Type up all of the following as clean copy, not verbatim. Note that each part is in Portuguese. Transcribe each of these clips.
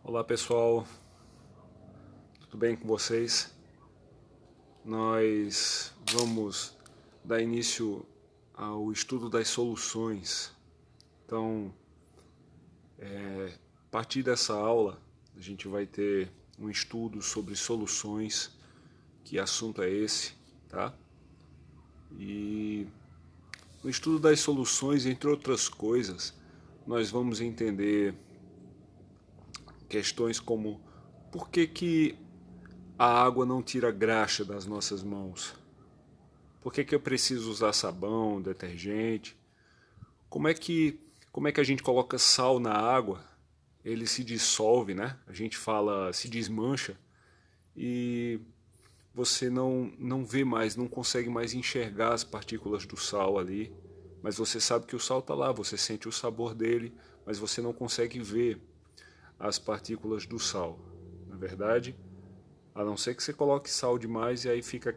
Olá pessoal, tudo bem com vocês? Nós vamos dar início ao estudo das soluções. Então, a partir dessa aula, a gente vai ter um estudo sobre soluções. Que assunto é esse, tá? E no estudo das soluções, entre outras coisas, nós vamos entender questões como por que a água não tira graxa das nossas mãos? Por que eu preciso usar sabão, detergente? Como é que a gente coloca sal na água? Ele se dissolve, né? A gente fala se desmancha e você não vê mais, não consegue mais enxergar as partículas do sal ali. Mas você sabe que o sal está lá, você sente o sabor dele, mas você não consegue ver as partículas do sal. Na verdade, a não ser que você coloque sal demais e aí fica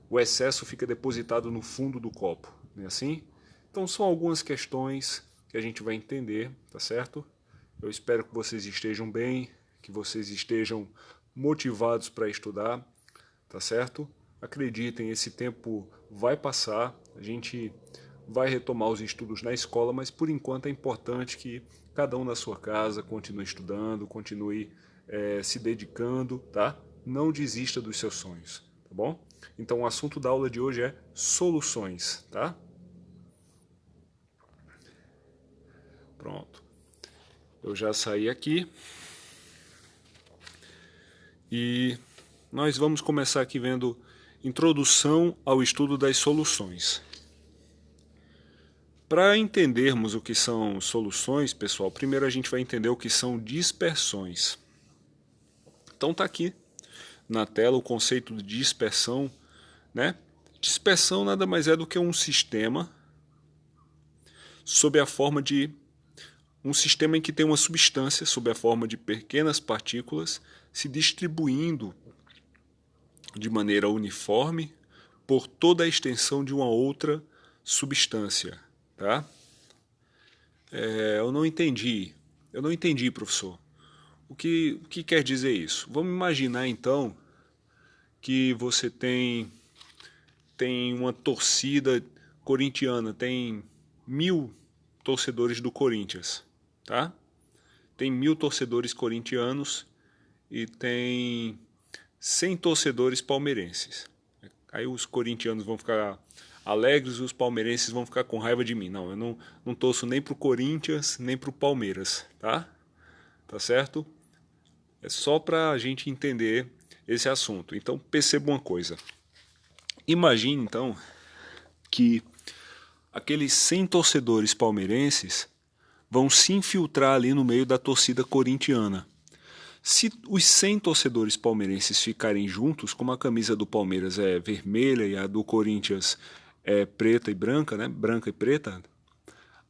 o excesso fica depositado no fundo do copo, não é assim? Então são algumas questões que a gente vai entender, tá certo? Eu espero que vocês estejam bem, que vocês estejam motivados para estudar, tá certo? Acreditem, esse tempo vai passar, a gente vai retomar os estudos na escola, mas por enquanto é importante que cada um na sua casa continue estudando, continue se dedicando, tá? Não desista dos seus sonhos, tá bom? Então o assunto da aula de hoje é soluções, tá? Pronto. Eu já saí aqui e nós vamos começar aqui vendo introdução ao estudo das soluções. Para entendermos o que são soluções, pessoal, primeiro a gente vai entender o que são dispersões. Então tá aqui na tela o conceito de dispersão, né? Dispersão nada mais é do que um sistema sob a forma de um sistema em que tem uma substância sob a forma de pequenas partículas se distribuindo de maneira uniforme por toda a extensão de uma outra substância, tá? Eu não entendi, professor. O que quer dizer isso? Vamos imaginar então que você tem uma torcida corintiana, tem 1000 torcedores do Corinthians, tá? Tem 1000 torcedores corintianos e tem 100 torcedores palmeirenses. Aí os corintianos vão ficar alegres e os palmeirenses vão ficar com raiva de mim. Não, eu não torço nem pro Corinthians, nem pro Palmeiras, tá? Tá certo? É só para a gente entender esse assunto. Então perceba uma coisa. Imagine então que aqueles 100 torcedores palmeirenses vão se infiltrar ali no meio da torcida corintiana. Se os 100 torcedores palmeirenses ficarem juntos, como a camisa do Palmeiras é vermelha e a do Corinthians é preta e branca, né? Branca e preta,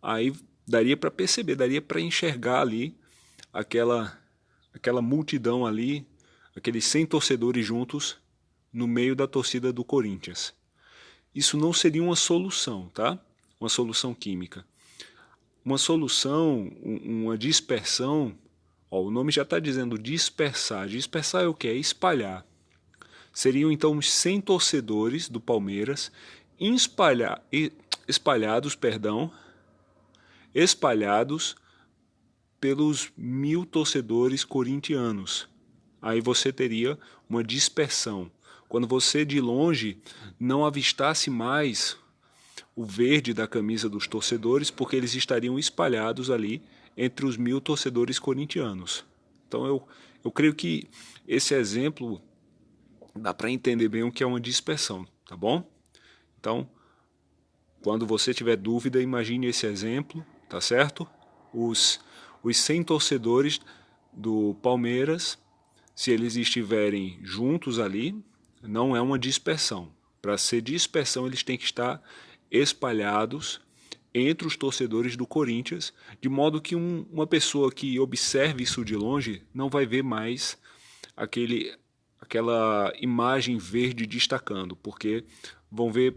aí daria para perceber, daria para enxergar ali aquela multidão ali, aqueles 100 torcedores juntos no meio da torcida do Corinthians. Isso não seria uma solução, tá? Uma solução química. Uma solução, uma dispersão, ó, o nome já está dizendo dispersar. Dispersar é o que? É espalhar. Seriam então os 100 torcedores do Palmeiras espalhados pelos 1000 torcedores corintianos. Aí você teria uma dispersão. Quando você de longe não avistasse mais o verde da camisa dos torcedores, porque eles estariam espalhados ali entre os 1000 torcedores corintianos. Então eu creio que esse exemplo dá para entender bem o que é uma dispersão, tá bom? Então, quando você tiver dúvida, imagine esse exemplo, tá certo? Os 100 torcedores do Palmeiras, se eles estiverem juntos ali, não é uma dispersão. Para ser dispersão, eles têm que estar espalhados entre os torcedores do Corinthians, de modo que uma pessoa que observe isso de longe não vai ver mais aquela imagem verde destacando, porque vão ver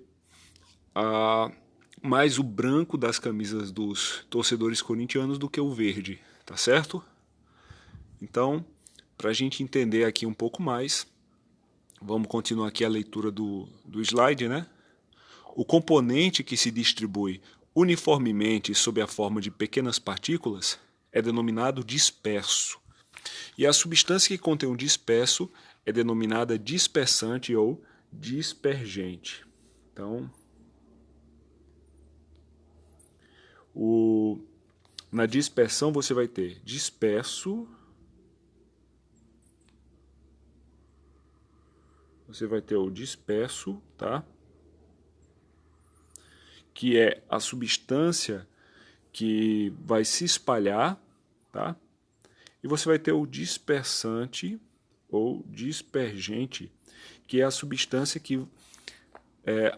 mais o branco das camisas dos torcedores corintianos do que o verde, tá certo? Então, para a gente entender aqui um pouco mais, vamos continuar aqui a leitura do slide, né? O componente que se distribui uniformemente sob a forma de pequenas partículas é denominado disperso. E a substância que contém um disperso é denominada dispersante ou dispergente. Então, na dispersão você vai ter disperso, você vai ter o disperso, tá? Que é a substância que vai se espalhar, tá? E você vai ter o dispersante ou dispergente, que é a substância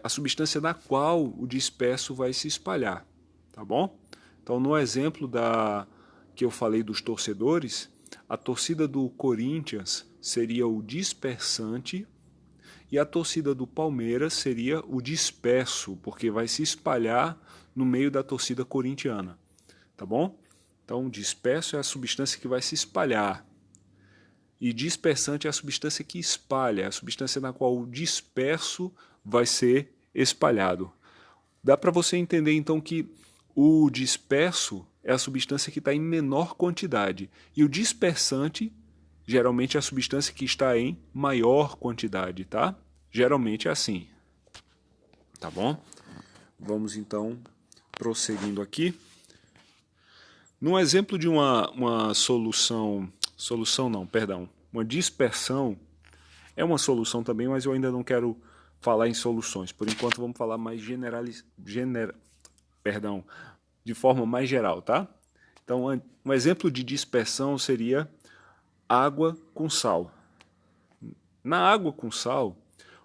a substância na qual o disperso vai se espalhar, tá bom? Então, no exemplo que eu falei dos torcedores, a torcida do Corinthians seria o dispersante e a torcida do Palmeiras seria o disperso, porque vai se espalhar no meio da torcida corintiana, tá bom? Então, disperso é a substância que vai se espalhar e dispersante é a substância que espalha, é a substância na qual o disperso vai ser espalhado. Dá para você entender então que o disperso é a substância que está em menor quantidade e o dispersante geralmente é a substância que está em maior quantidade, tá? Geralmente é assim, tá bom? Vamos então prosseguindo aqui. Num exemplo de uma uma dispersão, é uma solução também, mas eu ainda não quero falar em soluções. Por enquanto vamos falar mais de forma mais geral, tá? Então, um exemplo de dispersão seria água com sal. Na água com sal,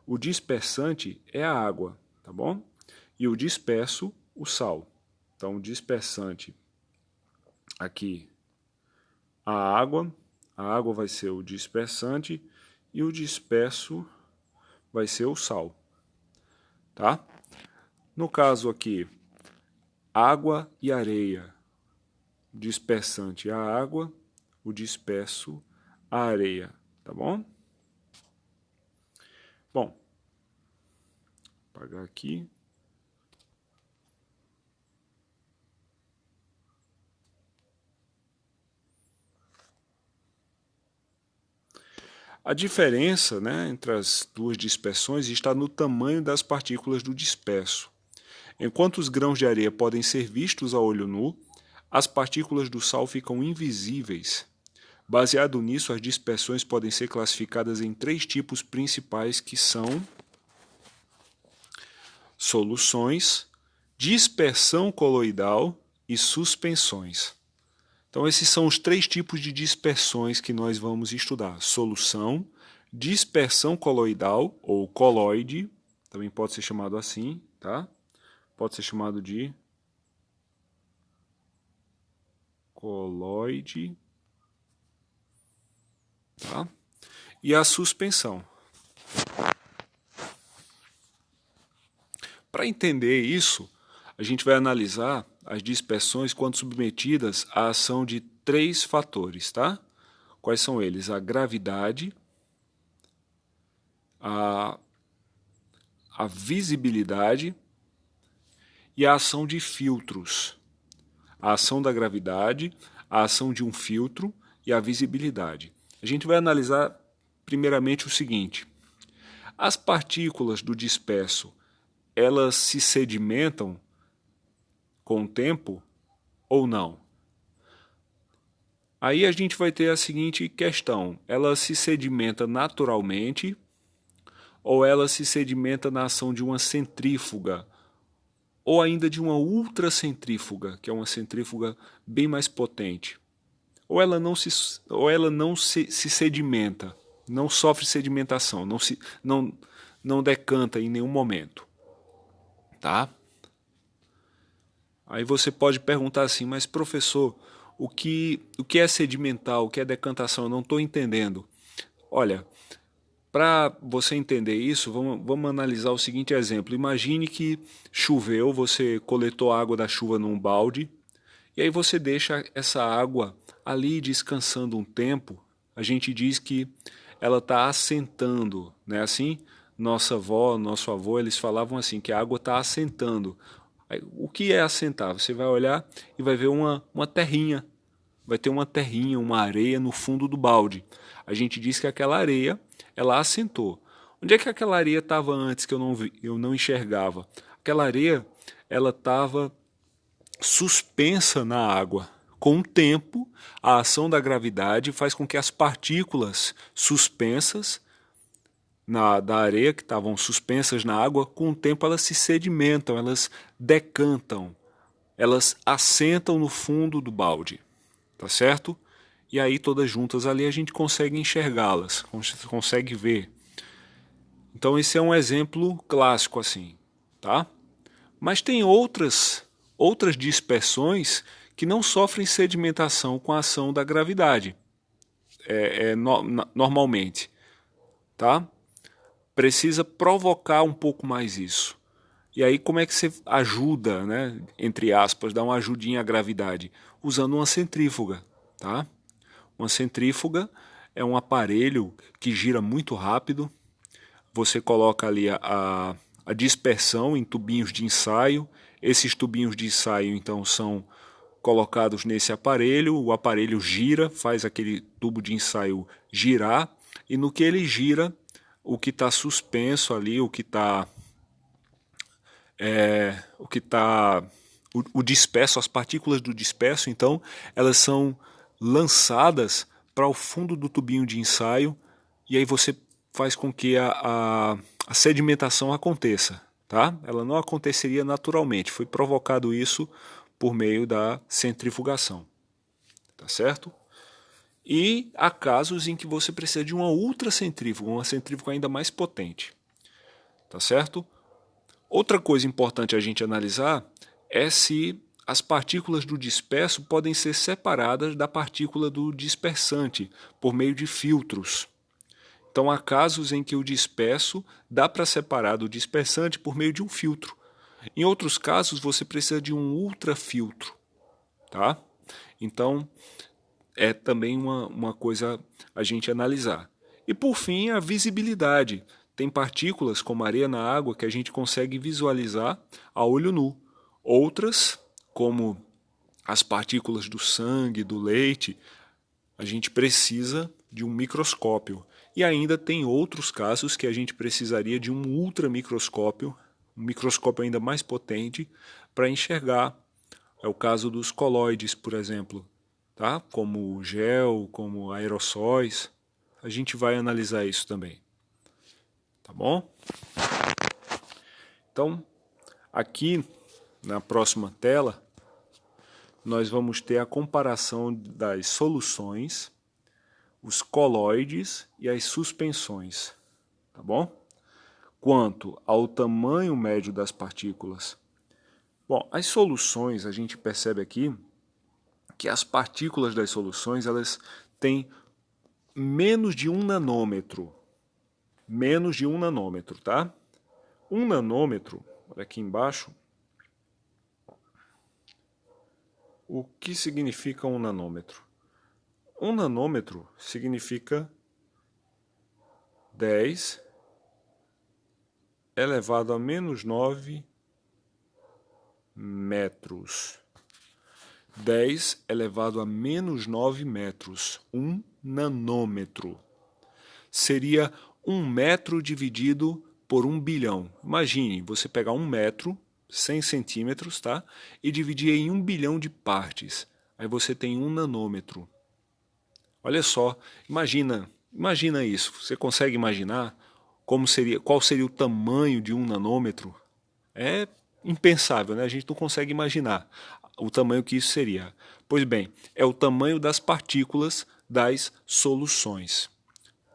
o dispersante é a água, tá bom? E o disperso, o sal. Então, o dispersante aqui, a água vai ser o dispersante e o disperso vai ser o sal, tá? No caso aqui, água e areia, dispersante a água, o disperso a areia, tá bom? Bom, vou apagar aqui. A diferença, né, entre as duas dispersões está no tamanho das partículas do disperso. Enquanto os grãos de areia podem ser vistos a olho nu, as partículas do sal ficam invisíveis. Baseado nisso, as dispersões podem ser classificadas em 3 tipos principais, que são soluções, dispersão coloidal e suspensões. Então, esses são os 3 tipos de dispersões que nós vamos estudar. Solução, dispersão coloidal ou coloide, também pode ser chamado assim, tá? Pode ser chamado de coloide, tá? E a suspensão. Para entender isso, a gente vai analisar as dispersões quando submetidas à ação de 3 fatores, tá? Quais são eles? A gravidade, a visibilidade e a ação de filtros. A ação da gravidade, a ação de um filtro e a visibilidade. A gente vai analisar primeiramente o seguinte: as partículas do disperso, elas se sedimentam com o tempo ou não? Aí a gente vai ter a seguinte questão: ela se sedimenta naturalmente ou ela se sedimenta na ação de uma centrífuga ou ainda de uma ultracentrífuga, que é uma centrífuga bem mais potente? Ou ela não se sedimenta, não sofre sedimentação, não decanta em nenhum momento, tá? Aí você pode perguntar assim: mas professor, o que é sedimentar, o que é decantação? Eu não estou entendendo. Olha, Para você entender isso, vamos analisar o seguinte exemplo. Imagine que choveu, você coletou a água da chuva num balde, e aí você deixa essa água ali descansando um tempo. A gente diz que ela está assentando, né? Assim, nossa avó, nosso avô, eles falavam assim, que a água está assentando. O que é assentar? Você vai olhar e vai ver uma terrinha. Vai ter uma terrinha, uma areia no fundo do balde. A gente diz que aquela areia, ela assentou. Onde é que aquela areia estava antes que eu não enxergava? Aquela areia, ela estava suspensa na água. Com o tempo, a ação da gravidade faz com que as partículas suspensas da areia, que estavam suspensas na água, com o tempo elas se sedimentam, elas decantam, elas assentam no fundo do balde, tá certo? E aí todas juntas ali a gente consegue enxergá-las, consegue ver. Então esse é um exemplo clássico assim, tá? Mas tem outras dispersões que não sofrem sedimentação com a ação da gravidade, normalmente, tá? Precisa provocar um pouco mais isso. E aí como é que você ajuda, né, entre aspas, dá uma ajudinha à gravidade? Usando uma centrífuga, tá? Uma centrífuga é um aparelho que gira muito rápido. Você coloca ali a dispersão em tubinhos de ensaio. Esses tubinhos de ensaio, então, são colocados nesse aparelho. O aparelho gira, faz aquele tubo de ensaio girar. E no que ele gira, o que está suspenso ali, o disperso, as partículas do disperso, então, elas são lançadas para o fundo do tubinho de ensaio e aí você faz com que a sedimentação aconteça, tá? Ela não aconteceria naturalmente, foi provocado isso por meio da centrifugação, tá certo? E há casos em que você precisa de uma ultracentrífuga, uma centrífuga ainda mais potente, tá certo? Outra coisa importante a gente analisar é se as partículas do disperso podem ser separadas da partícula do dispersante por meio de filtros. Então há casos em que o disperso dá para separar do dispersante por meio de um filtro. Em outros casos você precisa de um ultrafiltro, tá? Então é também uma coisa a gente analisar. E por fim, a visibilidade. Tem partículas como areia na água que a gente consegue visualizar a olho nu. Outras, como as partículas do sangue, do leite, a gente precisa de um microscópio. E ainda tem outros casos que a gente precisaria de um ultramicroscópio, um microscópio ainda mais potente, para enxergar. É o caso dos colóides, por exemplo, tá? Como gel, como aerossóis. A gente vai analisar isso também. Tá bom? Então, aqui na próxima tela, nós vamos ter a comparação das soluções, os colóides e as suspensões, tá bom? Quanto ao tamanho médio das partículas. Bom, as soluções, a gente percebe aqui que as partículas das soluções, elas têm menos de 1 nanômetro. Menos de 1 nanômetro, tá? 1 nanômetro, olha aqui embaixo. O que significa 1 nanômetro? 1 nanômetro significa 10 elevado a menos 9 metros. 10 elevado a menos 9 metros. 1 nanômetro. Seria 1 metro dividido por 1 bilhão. Imagine, você pegar 1 metro, 100 centímetros, tá? E dividir em 1 bilhão de partes. Aí você tem 1 nanômetro. Olha só, imagina isso. Você consegue imaginar qual seria o tamanho de 1 nanômetro? É impensável, né? A gente não consegue imaginar o tamanho que isso seria. Pois bem, é o tamanho das partículas das soluções.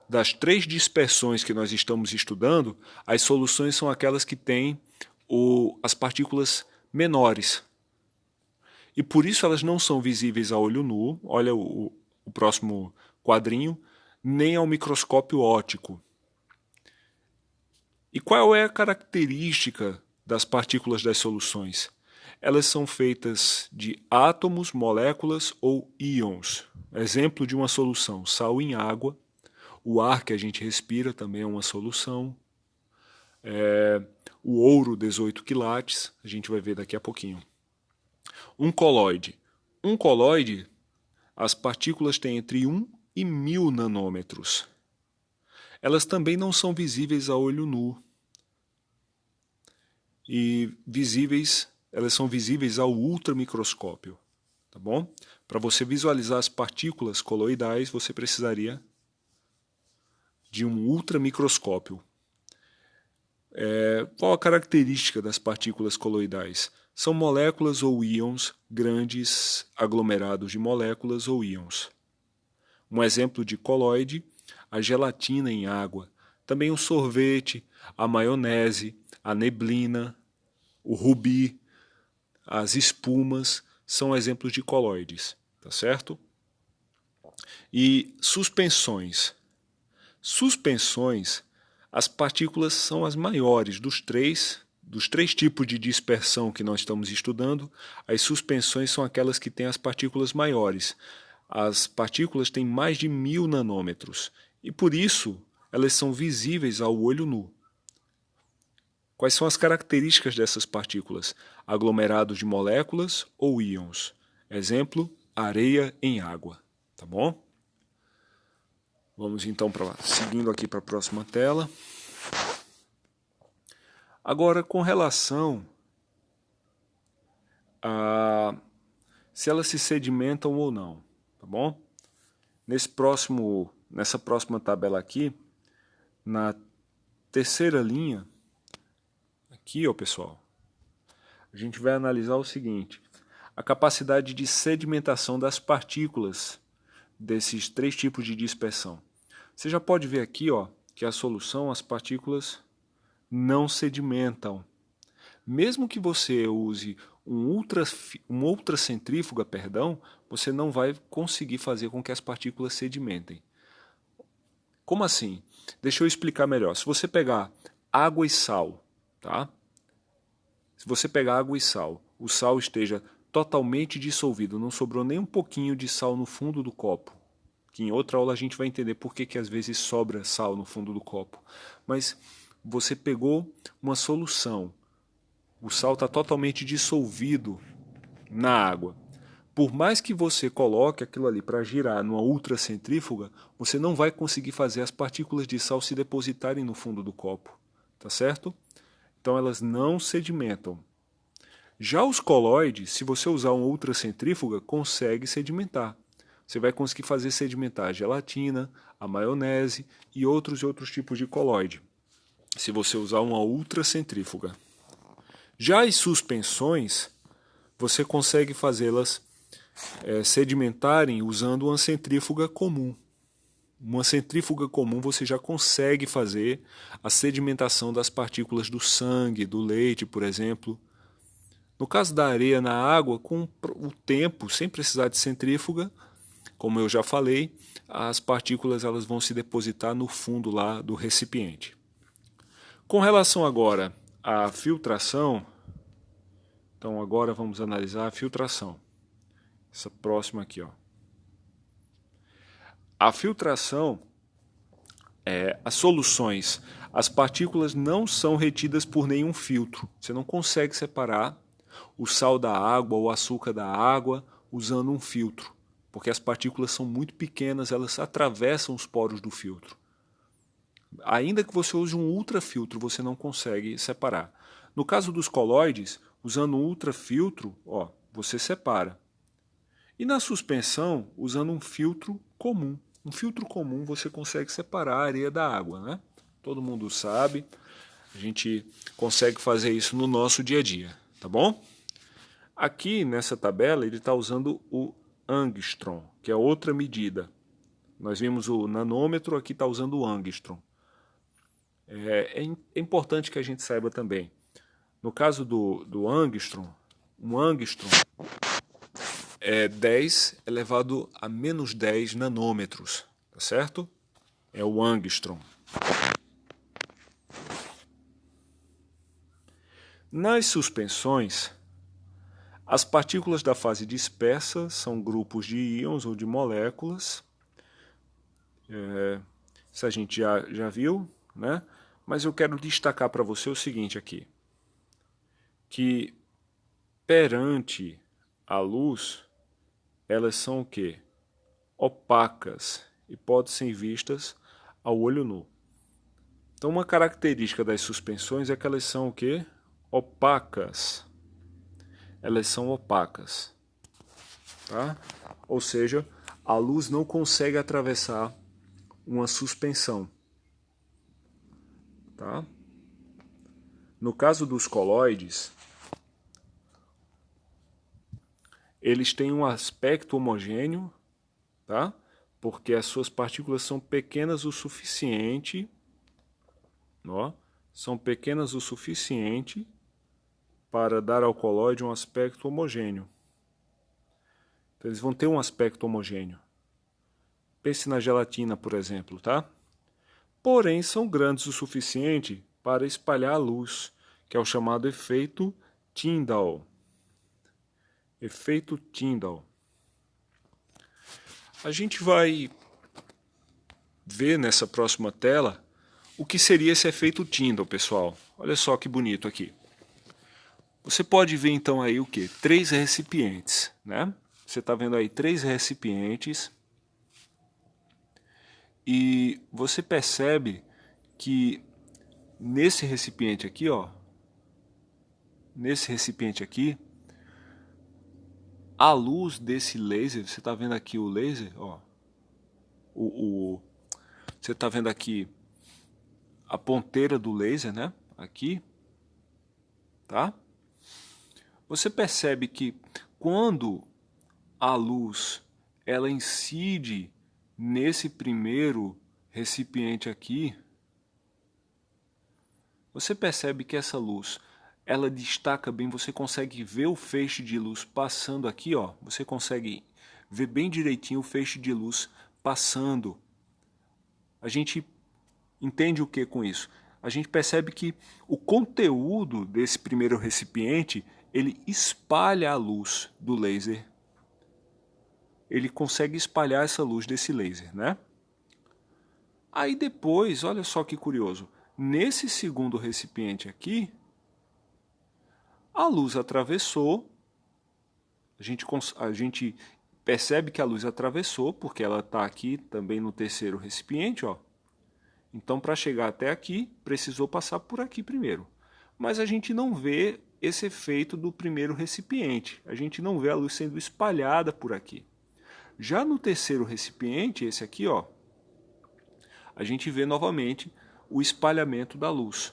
Das 3 dispersões que nós estamos estudando, as soluções são aquelas que têm as partículas menores. E por isso elas não são visíveis a olho nu, olha o próximo quadrinho, nem ao microscópio óptico. E qual é a característica das partículas das soluções? Elas são feitas de átomos, moléculas ou íons. Exemplo de uma solução: sal em água. O ar que a gente respira também é uma solução. O ouro, 18 quilates, a gente vai ver daqui a pouquinho. Um colóide. Um colóide, as partículas têm entre 1 e 1000 nanômetros. Elas também não são visíveis a olho nu. E elas são visíveis ao ultramicroscópio, tá bom? Para você visualizar as partículas coloidais, você precisaria de um ultramicroscópio. Qual a característica das partículas coloidais? São moléculas ou íons, grandes aglomerados de moléculas ou íons. Um exemplo de colóide, a gelatina em água, também o sorvete, a maionese, a neblina, o rubi, as espumas, são exemplos de colóides, tá certo? E suspensões. Suspensões, as partículas são as maiores dos três tipos de dispersão que nós estamos estudando. As suspensões são aquelas que têm as partículas maiores. As partículas têm mais de 1000 nanômetros e, por isso, elas são visíveis ao olho nu. Quais são as características dessas partículas? Aglomerados de moléculas ou íons. Exemplo, areia em água. Tá bom? Vamos então seguindo aqui para a próxima tela. Agora, com relação a se elas se sedimentam ou não, tá bom? Nessa próxima tabela aqui, na terceira linha, aqui, ó, pessoal, a gente vai analisar o seguinte: a capacidade de sedimentação das partículas desses três tipos de dispersão. Você já pode ver aqui, ó, que a solução, as partículas não sedimentam. Mesmo que você use uma ultracentrífuga, você não vai conseguir fazer com que as partículas sedimentem. Como assim? Deixa eu explicar melhor. Se você pegar água e sal, tá? Se você pegar água e sal, o sal esteja totalmente dissolvido, não sobrou nem um pouquinho de sal no fundo do copo, que em outra aula a gente vai entender por que às vezes sobra sal no fundo do copo. Mas você pegou uma solução, o sal está totalmente dissolvido na água. Por mais que você coloque aquilo ali para girar numa ultracentrífuga, você não vai conseguir fazer as partículas de sal se depositarem no fundo do copo, tá certo? Então elas não sedimentam. Já os colóides, se você usar uma ultracentrífuga, consegue sedimentar. Você vai conseguir fazer sedimentar a gelatina, a maionese e outros tipos de colóide, se você usar uma ultracentrífuga. Já as suspensões, você consegue fazê-las sedimentarem usando uma centrífuga comum. Uma centrífuga comum você já consegue fazer a sedimentação das partículas do sangue, do leite, por exemplo. No caso da areia na água, com o tempo, sem precisar de centrífuga, como eu já falei, as partículas elas vão se depositar no fundo lá do recipiente. Com relação agora à filtração, então agora vamos analisar a filtração. Essa próxima aqui, ó. A filtração, as soluções, as partículas não são retidas por nenhum filtro. Você não consegue separar o sal da água ou o açúcar da água usando um filtro, porque as partículas são muito pequenas, elas atravessam os poros do filtro. Ainda que você use um ultrafiltro, você não consegue separar. No caso dos colóides, usando um ultrafiltro, ó, você separa. E na suspensão, usando um filtro comum. Um filtro comum você consegue separar a areia da água, né? Todo mundo sabe, a gente consegue fazer isso no nosso dia a dia, tá bom? Aqui nessa tabela ele está usando o angstrom, que é outra medida. Nós vimos o nanômetro, aqui está usando o angstrom. É importante que a gente saiba também. No caso do angstrom, um angstrom é 10 elevado a menos 10 nanômetros, tá certo? É o angstrom. Nas suspensões, as partículas da fase dispersa são grupos de íons ou de moléculas. Isso a gente já viu, né? Mas eu quero destacar para você o seguinte aqui, que perante a luz, elas são o quê? Opacas e podem ser vistas ao olho nu. Então, uma característica das suspensões é que elas são o quê? Opacas. Elas são opacas, tá? Ou seja, a luz não consegue atravessar uma suspensão, tá? No caso dos coloides, eles têm um aspecto homogêneo, tá? Porque as suas partículas são pequenas o suficiente, ó, são pequenas o suficiente para dar ao colóide um aspecto homogêneo. Então, eles vão ter um aspecto homogêneo. Pense na gelatina, por exemplo, tá? Porém, são grandes o suficiente para espalhar a luz, que é o chamado efeito Tyndall. Efeito Tyndall. A gente vai ver nessa próxima tela o que seria esse efeito Tyndall, pessoal. Olha só que bonito aqui. Você pode ver então aí o que? 3 recipientes, né? Você está vendo aí 3 recipientes e você percebe que nesse recipiente aqui, ó, nesse recipiente aqui, a luz desse laser, você está vendo aqui o laser, ó, você está vendo aqui a ponteira do laser, né? Aqui, tá? Você percebe que quando a luz ela incide nesse primeiro recipiente aqui, você percebe que essa luz ela destaca bem, você consegue ver o feixe de luz passando aqui, ó. Você consegue ver bem direitinho o feixe de luz passando. A gente entende o que com isso? A gente percebe que o conteúdo desse primeiro recipiente ele espalha a luz do laser. Ele consegue espalhar essa luz desse laser, né? Aí depois, olha só que curioso, nesse segundo recipiente aqui, a luz atravessou, a gente percebe que a luz atravessou, porque ela está aqui também no terceiro recipiente, ó. Então, para chegar até aqui, precisou passar por aqui primeiro. Mas a gente não vê esse efeito do primeiro recipiente. A gente não vê a luz sendo espalhada por aqui. Já no terceiro recipiente, esse aqui, ó, a gente vê novamente o espalhamento da luz.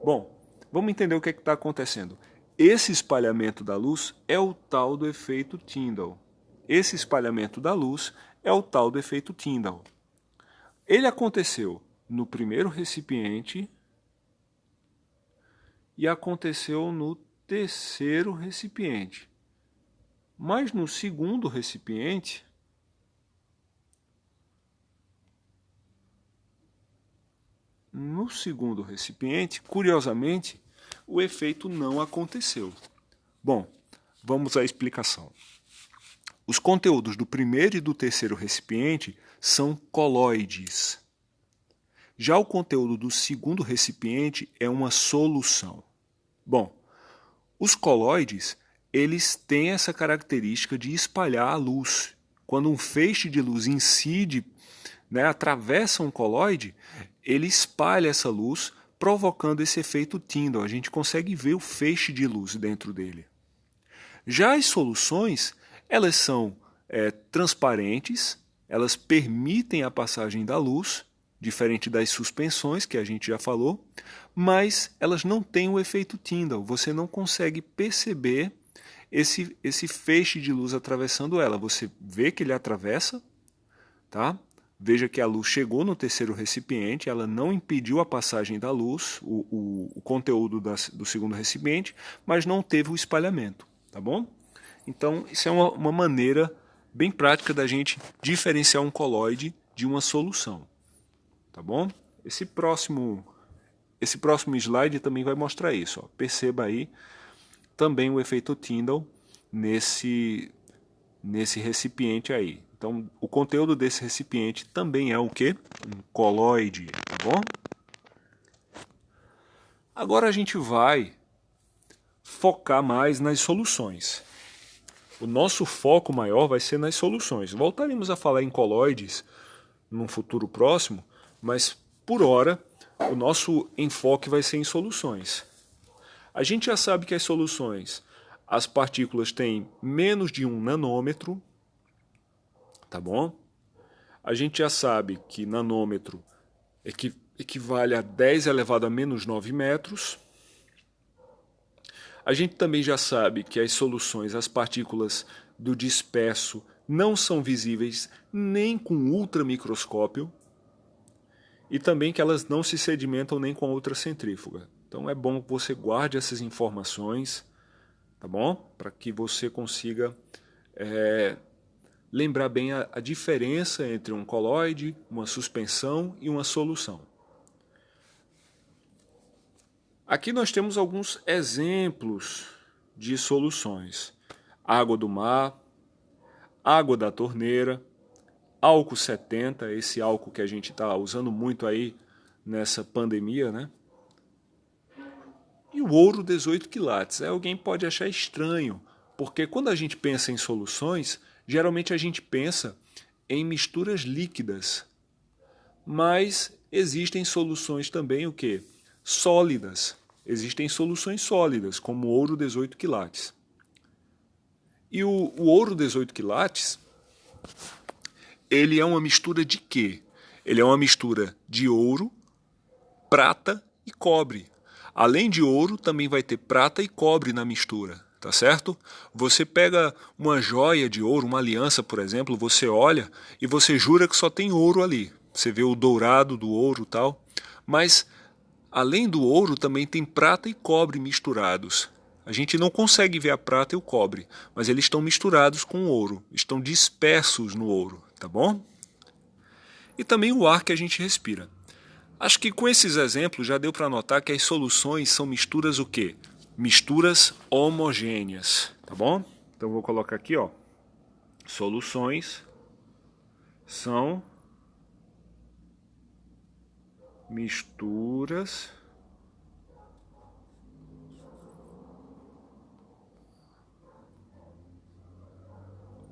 Bom, vamos entender o que está acontecendo. Esse espalhamento da luz é o tal do efeito Tyndall. Esse espalhamento da luz é o tal do efeito Tyndall. Ele aconteceu no primeiro recipiente e aconteceu no terceiro recipiente. Mas no segundo recipiente, curiosamente, o efeito não aconteceu. Bom, vamos à explicação. Os conteúdos do primeiro e do terceiro recipiente são coloides. Já o conteúdo do segundo recipiente é uma solução. Bom, os coloides, eles têm essa característica de espalhar a luz. Quando um feixe de luz incide, né, atravessa um coloide, ele espalha essa luz, provocando esse efeito Tyndall. A gente consegue ver o feixe de luz dentro dele. Já as soluções, elas são transparentes, elas permitem a passagem da luz, diferente das suspensões, que a gente já falou, mas elas não têm o efeito Tyndall. Você não consegue perceber esse feixe de luz atravessando ela. Você vê que ele atravessa, tá? Veja que a luz chegou no terceiro recipiente, ela não impediu a passagem da luz, o conteúdo do segundo recipiente, mas não teve o espalhamento, tá bom? Então, isso é uma maneira bem prática da gente diferenciar um coloide de uma solução, tá bom? Esse próximo Esse próximo slide também vai mostrar isso. Ó. Perceba aí também o efeito Tyndall nesse recipiente aí. Então, o conteúdo desse recipiente também é o quê? Um coloide, tá bom? Agora a gente vai focar mais nas soluções. O nosso foco maior vai ser nas soluções. Voltaremos a falar em coloides num futuro próximo, mas por hora o nosso enfoque vai ser em soluções. A gente já sabe que as soluções, as partículas têm menos de 1 nanômetro, tá bom? A gente já sabe que nanômetro equivale a 10 elevado a menos 9 metros. A gente também já sabe que as soluções, as partículas do disperso, não são visíveis nem com ultramicroscópio e também que elas não se sedimentam nem com a ultracentrífuga. Então é bom que você guarde essas informações, tá bom? Para que você consiga lembrar bem a diferença entre um coloide, uma suspensão e uma solução. Aqui nós temos alguns exemplos de soluções. Água do mar, água da torneira, álcool 70, esse álcool que a gente está usando muito aí nessa pandemia, né? E o ouro 18 quilates. Alguém pode achar estranho, porque quando a gente pensa em soluções, geralmente a gente pensa em misturas líquidas. Mas existem soluções também o quê? Sólidas. Existem soluções sólidas, como o ouro 18 quilates. E o ouro 18 quilates, ele é uma mistura de quê? Ele é uma mistura de ouro, prata e cobre. Além de ouro, também vai ter prata e cobre na mistura, tá certo? Você pega uma joia de ouro, uma aliança, por exemplo, você olha e você jura que só tem ouro ali. Você vê o dourado do ouro e tal, mas além do ouro também tem prata e cobre misturados. A gente não consegue ver a prata e o cobre, mas eles estão misturados com o ouro, estão dispersos no ouro, tá bom? E também o ar que a gente respira. Acho que com esses exemplos já deu para notar que as soluções são misturas o quê? Misturas homogêneas, tá bom? Então eu vou colocar aqui, ó. Soluções são misturas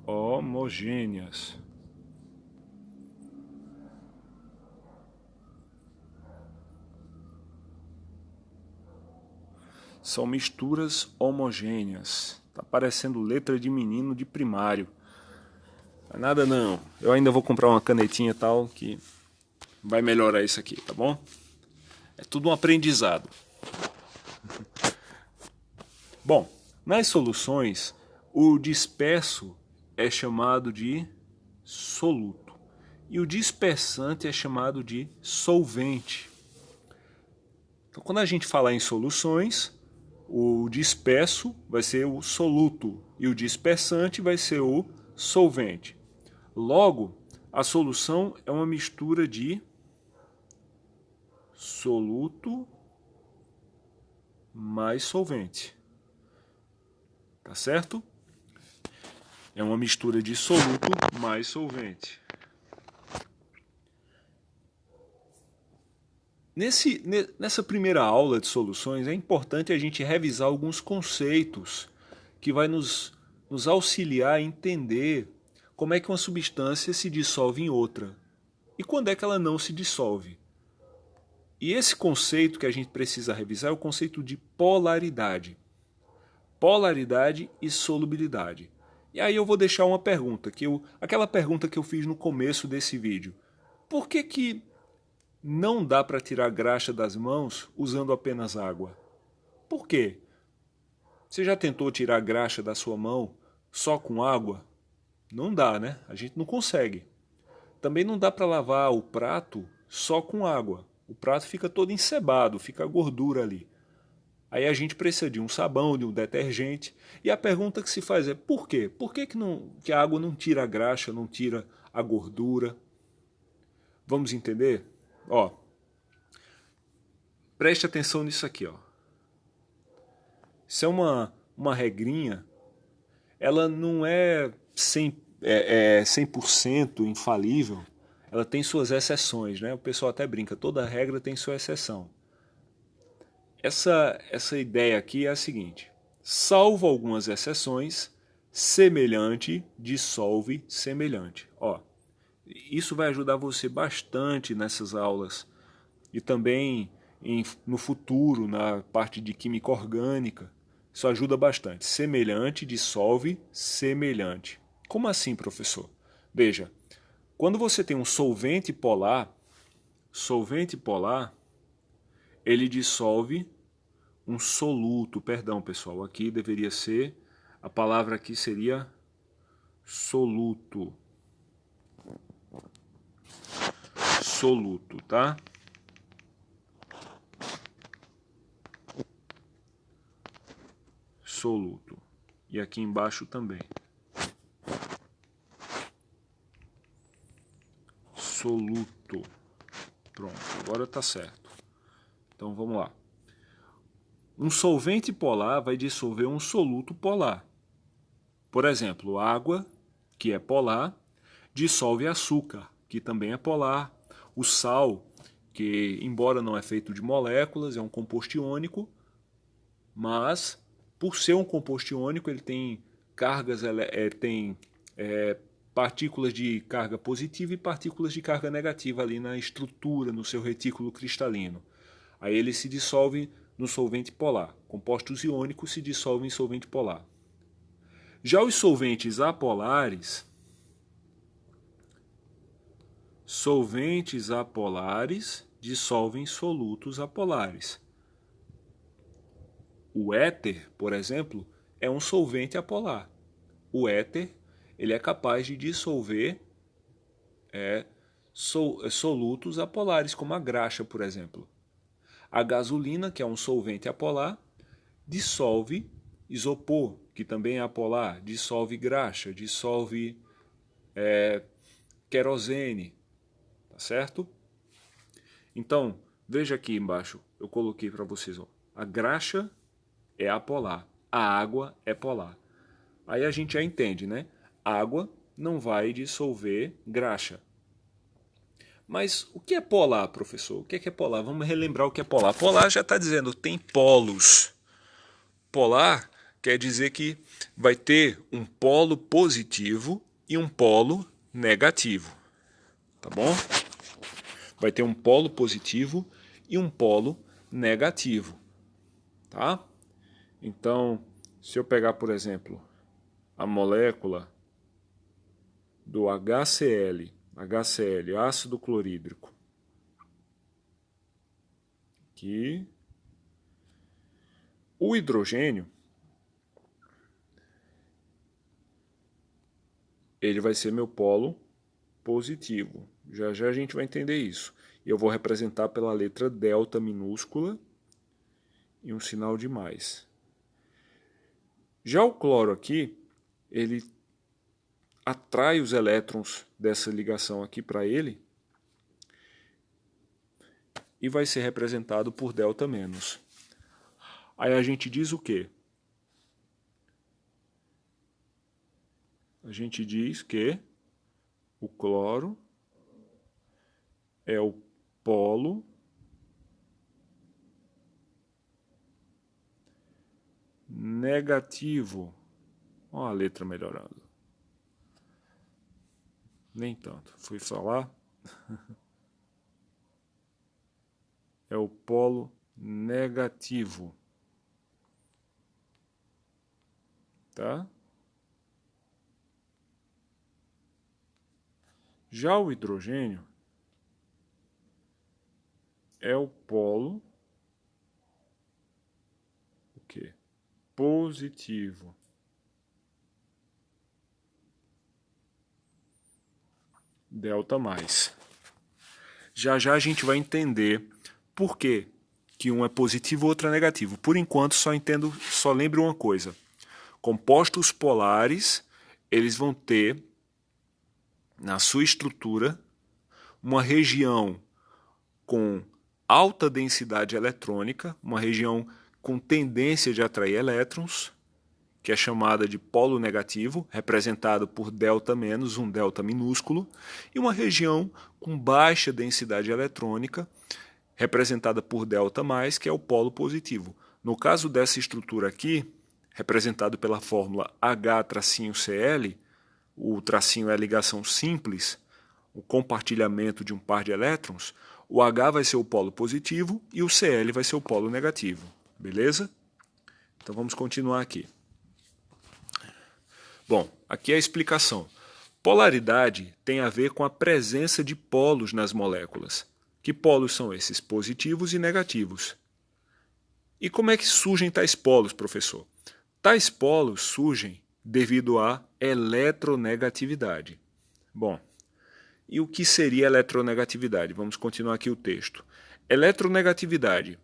homogêneas. São misturas homogêneas. Tá parecendo letra de menino de primário. Não é nada não. Eu ainda vou comprar uma canetinha e tal que vai melhorar isso aqui, tá bom? É tudo um aprendizado. Bom, nas soluções, o disperso é chamado de soluto e o dispersante é chamado de solvente. Então, quando a gente falar em soluções, o disperso vai ser o soluto e o dispersante vai ser o solvente. Logo, a solução é uma mistura de soluto mais solvente. Tá certo? É uma mistura de soluto mais solvente. Nessa primeira aula de soluções é importante a gente revisar alguns conceitos que vai nos auxiliar a entender como é que uma substância se dissolve em outra e quando é que ela não se dissolve. E esse conceito que a gente precisa revisar é o conceito de polaridade. Polaridade e solubilidade. E aí eu vou deixar uma pergunta, aquela pergunta que eu fiz no começo desse vídeo. Por que não dá para tirar graxa das mãos usando apenas água? Por quê? Você já tentou tirar graxa da sua mão só com água? Não dá, né? A gente não consegue. Também não dá para lavar o prato só com água. O prato fica todo encebado, fica a gordura ali. Aí a gente precisa de um sabão, de um detergente. E a pergunta que se faz é por quê? Por que a água não tira a graxa, não tira a gordura? Vamos entender? Ó, Preste atenção nisso aqui, ó. Isso é uma regrinha, ela não é 100% infalível, ela tem suas exceções, né? O pessoal até brinca, toda regra tem sua exceção. Essa ideia aqui é a seguinte: salvo algumas exceções, semelhante dissolve semelhante. Ó, isso vai ajudar você bastante nessas aulas e também no futuro, na parte de química orgânica. Isso ajuda bastante. Semelhante dissolve semelhante. Como assim, professor? Veja, quando você tem um solvente polar, ele dissolve um soluto. Perdão, pessoal, aqui deveria ser, a palavra aqui seria soluto. Soluto, tá? Soluto. E aqui embaixo também. Soluto. Pronto, agora tá certo. Então vamos lá. Um solvente polar vai dissolver um soluto polar. Por exemplo, água, que é polar, dissolve açúcar, que também é polar. O sal, que embora não é feito de moléculas, é um composto iônico, mas por ser um composto iônico, ele tem cargas, partículas de carga positiva e partículas de carga negativa ali na estrutura, no seu retículo cristalino. Aí ele se dissolve no solvente polar. Compostos iônicos se dissolvem em solvente polar. Já os solventes apolares dissolvem solutos apolares. O éter, por exemplo, é um solvente apolar. O éter, ele é capaz de dissolver solutos apolares, como a graxa, por exemplo. A gasolina, que é um solvente apolar, dissolve isopor, que também é apolar, dissolve graxa, dissolve querosene, tá certo? Então, veja aqui embaixo, eu coloquei para vocês, ó, a graxa é apolar, a água é polar. Aí a gente já entende, né? Água não vai dissolver graxa. Mas o que é polar, professor? O que é polar? Vamos relembrar o que é polar. Polar já está dizendo, tem polos. Polar quer dizer que vai ter um polo positivo e um polo negativo. Tá bom? Vai ter um polo positivo e um polo negativo. Tá? Então, se eu pegar, por exemplo, a molécula do HCl, ácido clorídrico, aqui, o hidrogênio, ele vai ser meu polo positivo. Já já a gente vai entender isso. E eu vou representar pela letra delta minúscula e um sinal de mais. Já o cloro aqui, ele atrai os elétrons dessa ligação aqui para ele e vai ser representado por delta menos. Aí a gente diz o quê? A gente diz que o cloro é o polo negativo. Olha a letra melhorando. Nem tanto. Fui falar. É o polo negativo. Tá? Já o hidrogênio é o polo o quê? Positivo. Delta mais. Já já a gente vai entender por que um é positivo e o outro é negativo. Por enquanto só lembre uma coisa. Compostos polares, eles vão ter na sua estrutura uma região com alta densidade eletrônica, uma região com tendência de atrair elétrons, que é chamada de polo negativo, representado por delta menos, um delta minúsculo, e uma região com baixa densidade eletrônica, representada por delta mais, que é o polo positivo. No caso dessa estrutura aqui, representado pela fórmula H-Cl, o tracinho é a ligação simples, o compartilhamento de um par de elétrons, o H vai ser o polo positivo e o Cl vai ser o polo negativo. Beleza? Então vamos continuar aqui. Bom, aqui é a explicação. Polaridade tem a ver com a presença de polos nas moléculas. Que polos são esses? Positivos e negativos. E como é que surgem tais polos, professor? Tais polos surgem devido à eletronegatividade. Bom, e o que seria eletronegatividade? Vamos continuar aqui o texto. Eletronegatividade,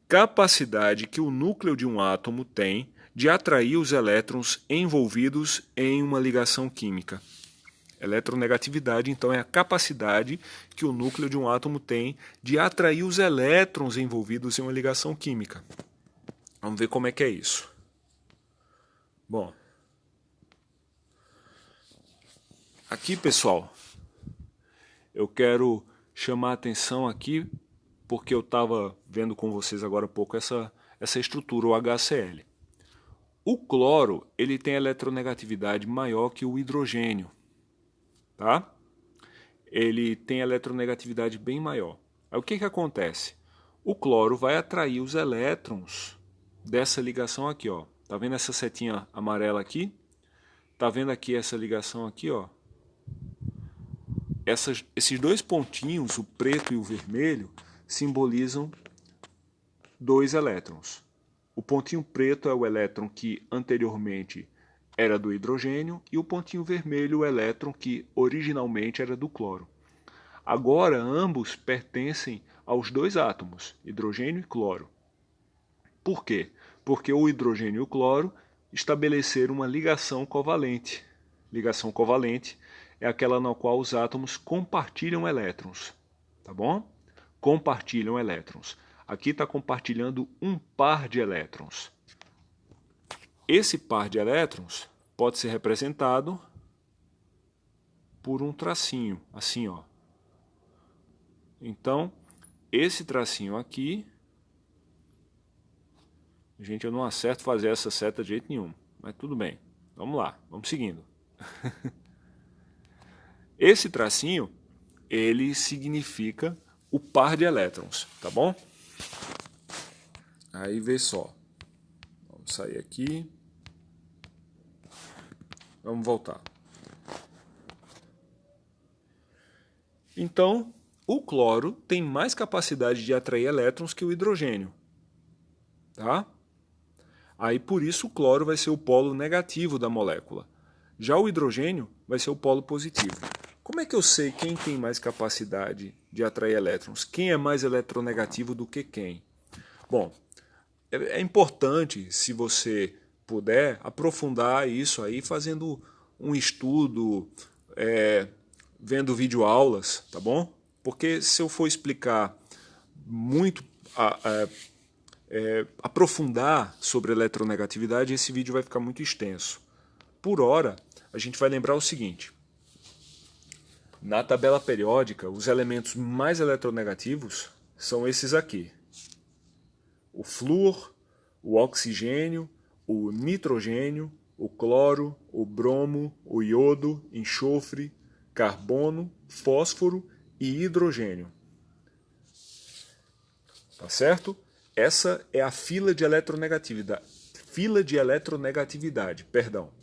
capacidade que o núcleo de um átomo tem de atrair os elétrons envolvidos em uma ligação química. Eletronegatividade, então, é a capacidade que o núcleo de um átomo tem de atrair os elétrons envolvidos em uma ligação química. Vamos ver como é que é isso. Bom, aqui, pessoal, eu quero chamar a atenção aqui, porque eu estava vendo com vocês agora há pouco essa estrutura, o HCl. O cloro ele tem eletronegatividade maior que o hidrogênio. Tá? Ele tem eletronegatividade bem maior. Aí o que acontece? O cloro vai atrair os elétrons dessa ligação aqui, ó. Tá vendo essa setinha amarela aqui? Tá vendo aqui essa ligação aqui, ó? Esses dois pontinhos, o preto e o vermelho, simbolizam dois elétrons. O pontinho preto é o elétron que anteriormente era do hidrogênio e o pontinho vermelho o elétron que originalmente era do cloro. Agora ambos pertencem aos dois átomos, hidrogênio e cloro. Por quê? Porque o hidrogênio e o cloro estabeleceram uma ligação covalente. Ligação covalente é aquela na qual os átomos compartilham elétrons. Tá bom? Compartilham elétrons. Aqui está compartilhando um par de elétrons. Esse par de elétrons pode ser representado por um tracinho, assim, ó. Então, esse tracinho aqui, gente, eu não acerto fazer essa seta de jeito nenhum, mas tudo bem. Vamos lá, vamos seguindo. Esse tracinho, ele significa o par de elétrons, tá bom? Aí vê só. Vamos sair aqui. Vamos voltar. Então, o cloro tem mais capacidade de atrair elétrons que o hidrogênio. Tá? Aí, por isso, o cloro vai ser o polo negativo da molécula. Já o hidrogênio vai ser o polo positivo. Como é que eu sei quem tem mais capacidade de atrair elétrons? Quem é mais eletronegativo do que quem? Bom, é importante, se você puder, aprofundar isso aí fazendo um estudo, vendo videoaulas, tá bom? Porque se eu for explicar muito, aprofundar sobre eletronegatividade, esse vídeo vai ficar muito extenso. Por hora, a gente vai lembrar o seguinte. Na tabela periódica, os elementos mais eletronegativos são esses aqui. O flúor, o oxigênio, o nitrogênio, o cloro, o bromo, o iodo, enxofre, carbono, fósforo e hidrogênio. Tá certo? Essa é a fila de eletronegatividade. Perdão.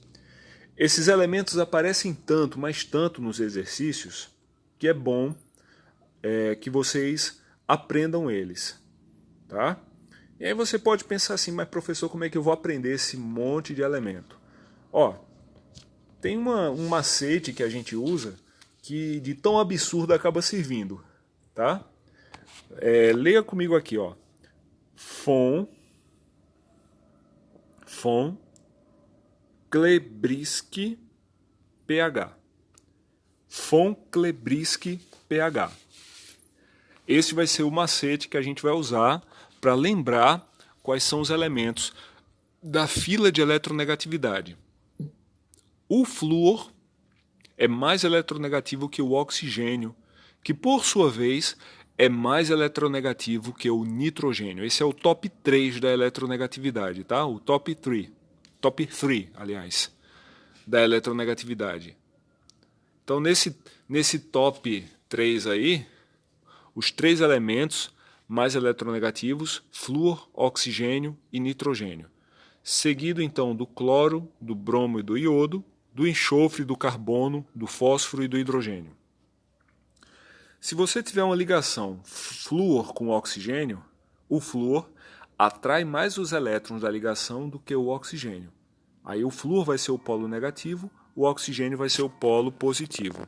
Esses elementos aparecem tanto, mas tanto nos exercícios, que é bom que vocês aprendam eles. Tá? E aí você pode pensar assim, mas professor, como é que eu vou aprender esse monte de elemento? Ó, tem um macete que a gente usa que de tão absurdo acaba servindo, tá? Leia comigo aqui, ó. von Klebriski pH. Von Klebriski pH. esse vai ser o macete que a gente vai usar para lembrar quais são os elementos da fila de eletronegatividade. O flúor é mais eletronegativo que o oxigênio, que por sua vez é mais eletronegativo que o nitrogênio. Esse é o top 3 da eletronegatividade, tá? O top 3. Top 3, aliás, da eletronegatividade. Então, nesse top 3 aí, os 3 elementos mais eletronegativos, flúor, oxigênio e nitrogênio. Seguido, então, do cloro, do bromo e do iodo, do enxofre, do carbono, do fósforo e do hidrogênio. Se você tiver uma ligação flúor com oxigênio, o flúor atrai mais os elétrons da ligação do que o oxigênio. Aí o flúor vai ser o polo negativo, o oxigênio vai ser o polo positivo.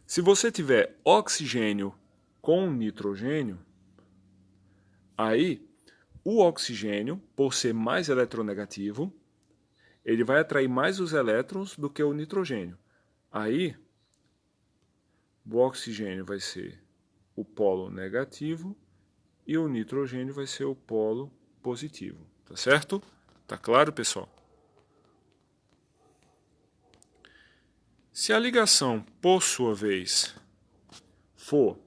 Se você tiver oxigênio com nitrogênio, aí o oxigênio, por ser mais eletronegativo, ele vai atrair mais os elétrons do que o nitrogênio. Aí o oxigênio vai ser o polo negativo e o nitrogênio vai ser o polo positivo. Tá certo? Tá claro, pessoal? Se a ligação, por sua vez, for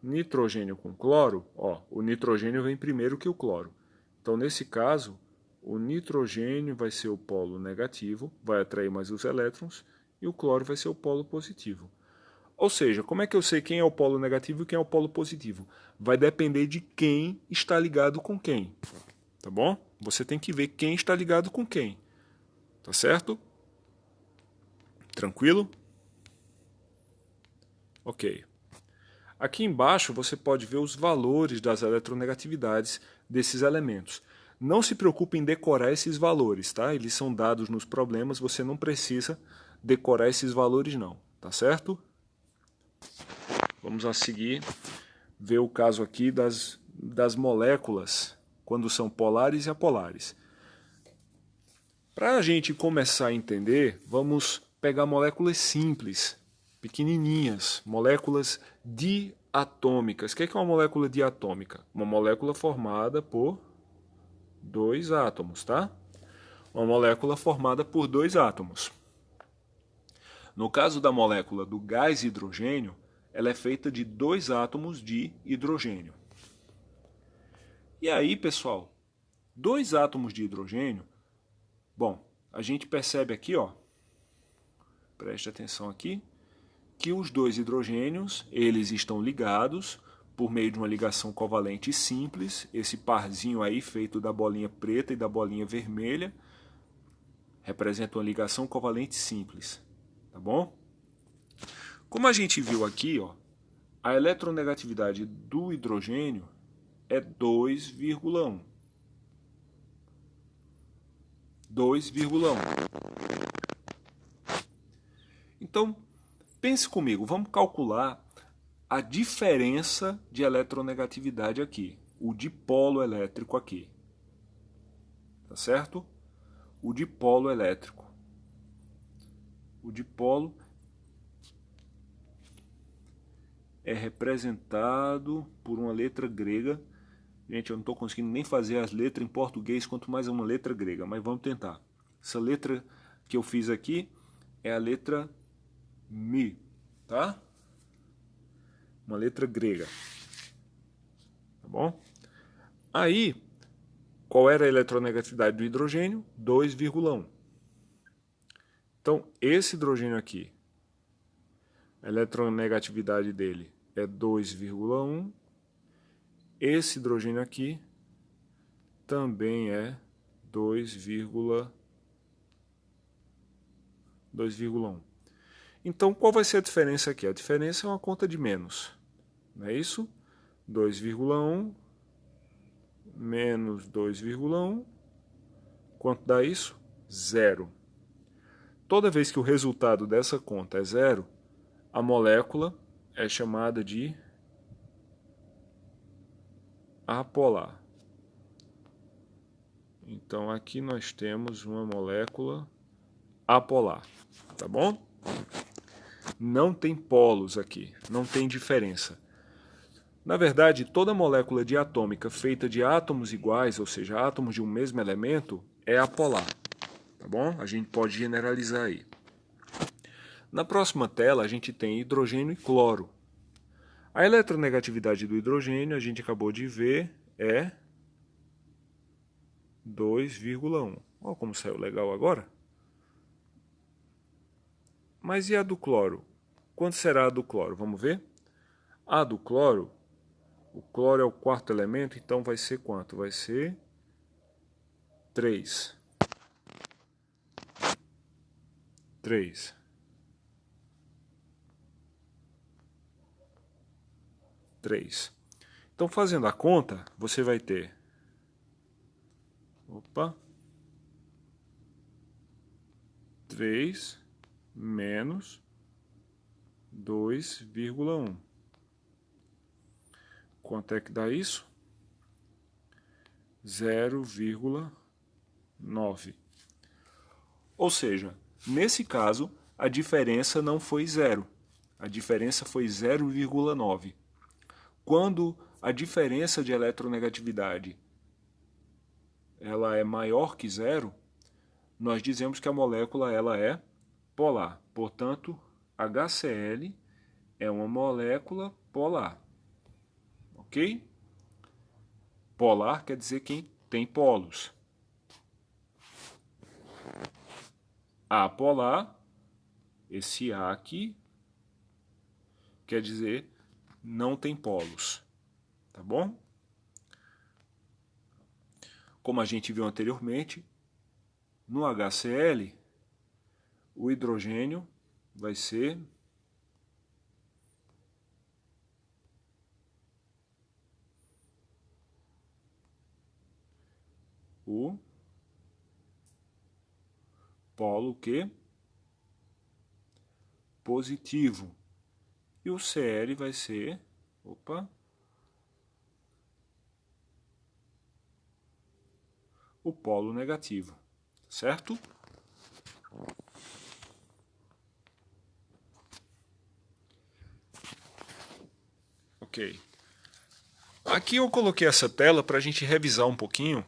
nitrogênio com cloro, o nitrogênio vem primeiro que o cloro. Então, nesse caso, o nitrogênio vai ser o polo negativo, vai atrair mais os elétrons, e o cloro vai ser o polo positivo. Ou seja, como é que eu sei quem é o polo negativo e quem é o polo positivo? Vai depender de quem está ligado com quem. Tá bom? Você tem que ver quem está ligado com quem. Tá certo? Tranquilo? Ok. Aqui embaixo você pode ver os valores das eletronegatividades desses elementos. Não se preocupe em decorar esses valores, tá? Eles são dados nos problemas, você não precisa decorar esses valores não, tá certo? Vamos a seguir ver o caso aqui das moléculas, quando são polares e apolares. Para a gente começar a entender, vamos pegar moléculas simples, pequenininhas, moléculas diatômicas. O que é uma molécula diatômica? Uma molécula formada por 2 átomos, tá? Uma molécula formada por 2 átomos. No caso da molécula do gás hidrogênio, ela é feita de 2 átomos de hidrogênio. E aí, pessoal, 2 átomos de hidrogênio, bom, a gente percebe aqui, preste atenção aqui, que os 2 hidrogênios, eles estão ligados por meio de uma ligação covalente simples, esse parzinho aí feito da bolinha preta e da bolinha vermelha, representa uma ligação covalente simples, tá bom? Como a gente viu aqui, a eletronegatividade do hidrogênio é 2,1. 2,1. Então, pense comigo, vamos calcular a diferença de eletronegatividade aqui, o dipolo elétrico aqui. Tá certo? O dipolo elétrico. O dipolo é representado por uma letra grega. Gente, eu não estou conseguindo nem fazer as letras em português, quanto mais uma letra grega, mas vamos tentar. Essa letra que eu fiz aqui é a letra Mi, tá? Uma letra grega. Tá bom? Aí, qual era a eletronegatividade do hidrogênio? 2,1. Então, esse hidrogênio aqui, a eletronegatividade dele é 2,1. Esse hidrogênio aqui também é 2,1. Então, qual vai ser a diferença aqui? A diferença é uma conta de menos. Não é isso? 2,1 menos 2,1. Quanto dá isso? 0. Toda vez que o resultado dessa conta é 0, a molécula é chamada de apolar. Então aqui nós temos uma molécula apolar, tá bom? Não tem polos aqui, não tem diferença. Na verdade, toda molécula diatômica feita de átomos iguais, ou seja, átomos de um mesmo elemento, é apolar. Tá bom? A gente pode generalizar aí. Na próxima tela, a gente tem hidrogênio e cloro. A eletronegatividade do hidrogênio, a gente acabou de ver, é 2,1. Olha como saiu legal agora. Mas e a do cloro? Quanto será a do cloro? Vamos ver? A do cloro, o cloro é o quarto elemento, então vai ser quanto? Vai ser 3. 3. 3. Então, fazendo a conta, você vai ter... Opa! 3 menos 2,1. Quanto é que dá isso? 0,9. Ou seja, nesse caso, a diferença não foi 0. A diferença foi 0,9. Quando a diferença de eletronegatividade ela é maior que 0, nós dizemos que a molécula ela é polar. Portanto, HCl é uma molécula polar. Ok? Polar quer dizer que tem polos. Apolar, esse A aqui, quer dizer não tem polos. Tá bom? Como a gente viu anteriormente, no HCl, o hidrogênio vai ser o polo Q positivo. E o Cl vai ser, o polo negativo, certo? Ok. Aqui eu coloquei essa tela para a gente revisar um pouquinho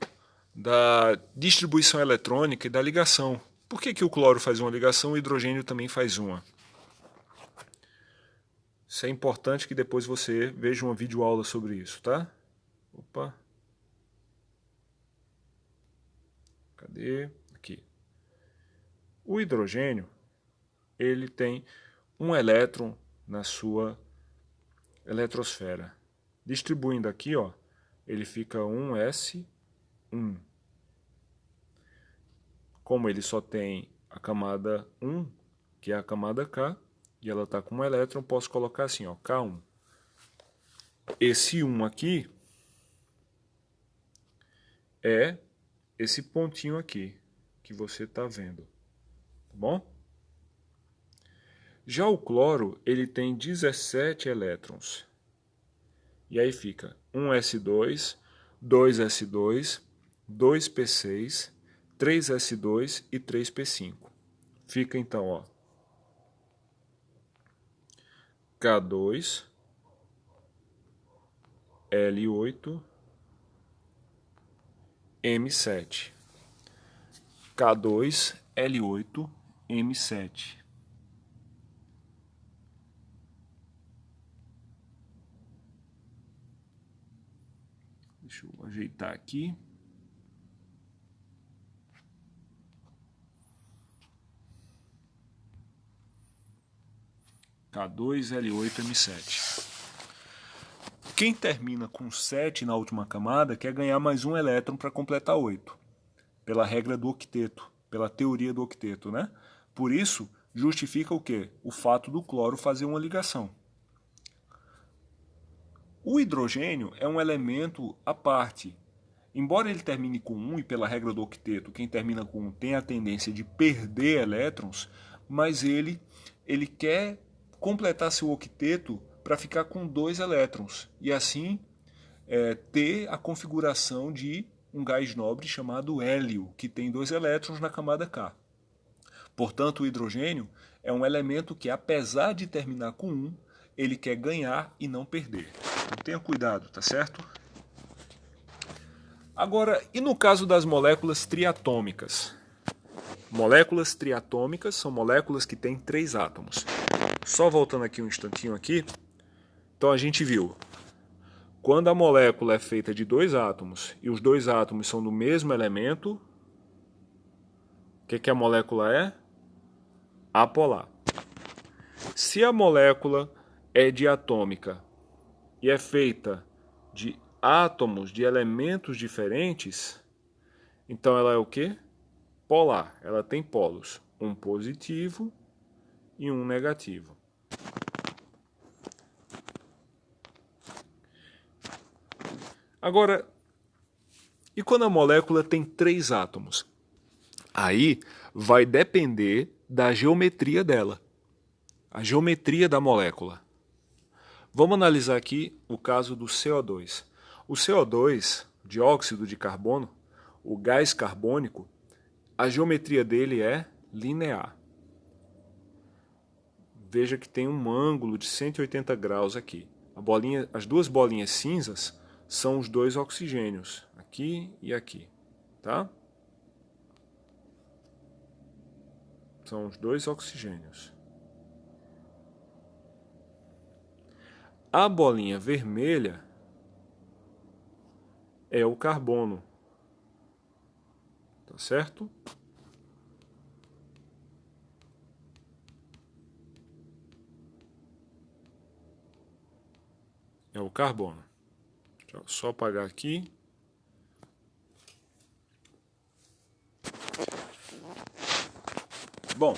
da distribuição eletrônica e da ligação. Por que o cloro faz uma ligação e o hidrogênio também faz uma? Isso é importante que depois você veja uma videoaula sobre isso, tá? Opa. Cadê? Aqui. O hidrogênio, ele tem um elétron na sua eletrosfera. Distribuindo aqui, ó, ele fica 1s1. Como ele só tem a camada 1, que é a camada K, e ela está com um elétron, posso colocar assim, ó, K1. Esse 1 aqui é esse pontinho aqui que você está vendo, tá bom? Já o cloro, ele tem 17 elétrons. E aí fica 1s2, 2s2, 2p6, 3s2 e 3p5. Fica então, ó, K2, L8, M7. K2, L8, M7. Deixa eu ajeitar aqui. K2L8M7. Quem termina com 7 na última camada quer ganhar mais um elétron para completar 8. Pela regra do octeto, pela teoria do octeto, né? Por isso, justifica o quê? O fato do cloro fazer uma ligação. O hidrogênio é um elemento à parte. Embora ele termine com 1, e pela regra do octeto, quem termina com 1 tem a tendência de perder elétrons, mas ele quer completar seu octeto para ficar com 2 elétrons, e assim ter a configuração de um gás nobre chamado hélio, que tem 2 elétrons na camada K. Portanto, o hidrogênio é um elemento que, apesar de terminar com 1, ele quer ganhar e não perder. Então tenha cuidado, tá certo? Agora, e no caso das moléculas triatômicas? Moléculas triatômicas são moléculas que têm 3 átomos. Só voltando aqui um instantinho aqui. Então a gente viu, quando a molécula é feita de 2 átomos e os 2 átomos são do mesmo elemento, o que a molécula é? Apolar. Se a molécula é diatômica e é feita de átomos de elementos diferentes, então ela é o quê? Polar. Ela tem polos, um positivo e um negativo. Agora, e quando a molécula tem 3 átomos? Aí vai depender da geometria dela, a geometria da molécula. Vamos analisar aqui o caso do CO2. O CO2, dióxido de carbono, o gás carbônico, a geometria dele é linear. Veja que tem um ângulo de 180 graus aqui. As 2 bolinhas cinzas são os 2 oxigênios, aqui e aqui, tá? São os 2 oxigênios. A bolinha vermelha é o carbono, tá certo? É o carbono. Deixa eu só apagar aqui. Bom,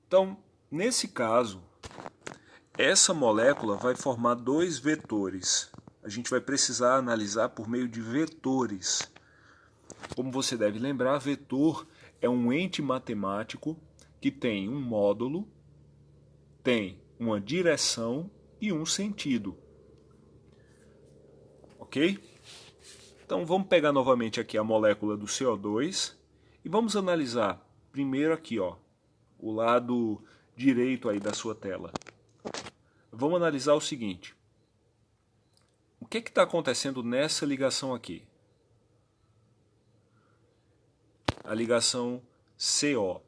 então, nesse caso, essa molécula vai formar 2 vetores. A gente vai precisar analisar por meio de vetores. Como você deve lembrar, vetor é um ente matemático que tem um módulo, tem uma direção e um sentido. Ok? Então vamos pegar novamente aqui a molécula do CO2 e vamos analisar primeiro aqui, ó, o lado direito aí da sua tela. Vamos analisar o seguinte. O que está acontecendo nessa ligação aqui? A ligação CO.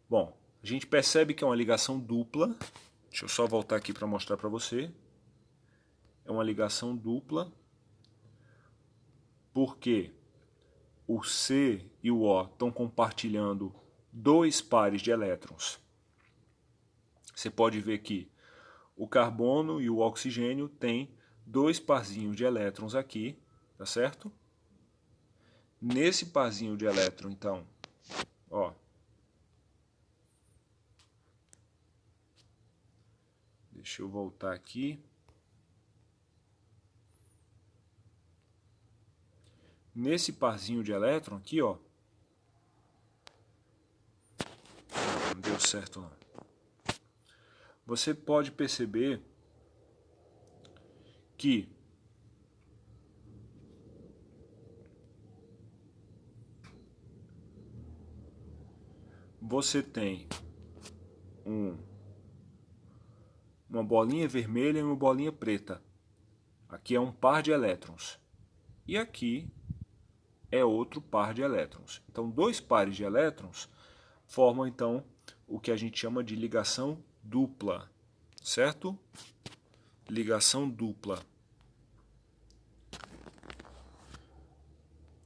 Bom, a gente percebe que é uma ligação dupla. Deixa eu só voltar aqui para mostrar para você. É uma ligação dupla. Porque o C e o O estão compartilhando 2 pares de elétrons. Você pode ver que o carbono e o oxigênio têm 2 parzinhos de elétrons aqui, tá certo? Nesse parzinho de elétron, então, ó, deixa eu voltar aqui. Nesse parzinho de elétron aqui, ó, não deu certo não. Você pode perceber que você tem uma bolinha vermelha e uma bolinha preta. Aqui é um par de elétrons. E aqui é outro par de elétrons. Então, 2 pares de elétrons formam, então, o que a gente chama de ligação dupla. Certo? Ligação dupla.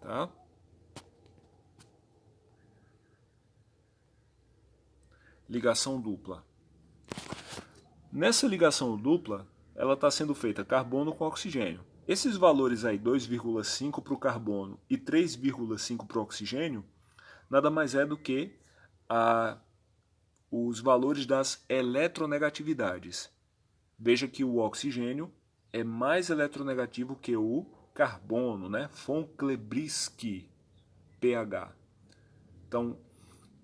Tá? Ligação dupla. Nessa ligação dupla, ela está sendo feita carbono com oxigênio. Esses valores aí, 2,5 para o carbono e 3,5 para o oxigênio, nada mais é do que os valores das eletronegatividades. Veja que o oxigênio é mais eletronegativo que o carbono, né? von Clebresky, pH. Então,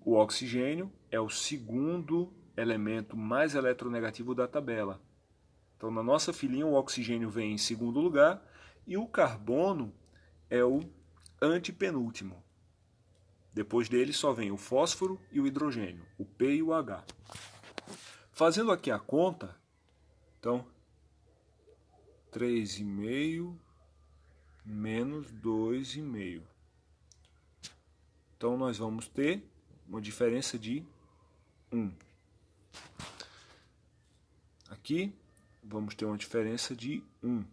o oxigênio é o segundo elemento mais eletronegativo da tabela. Então, na nossa filinha, o oxigênio vem em segundo lugar e o carbono é o antepenúltimo. Depois dele só vem o fósforo e o hidrogênio, o P e o H. Fazendo aqui a conta, então, 3,5 menos 2,5. Então, nós vamos ter uma diferença de 1. Aqui, vamos ter uma diferença de 1,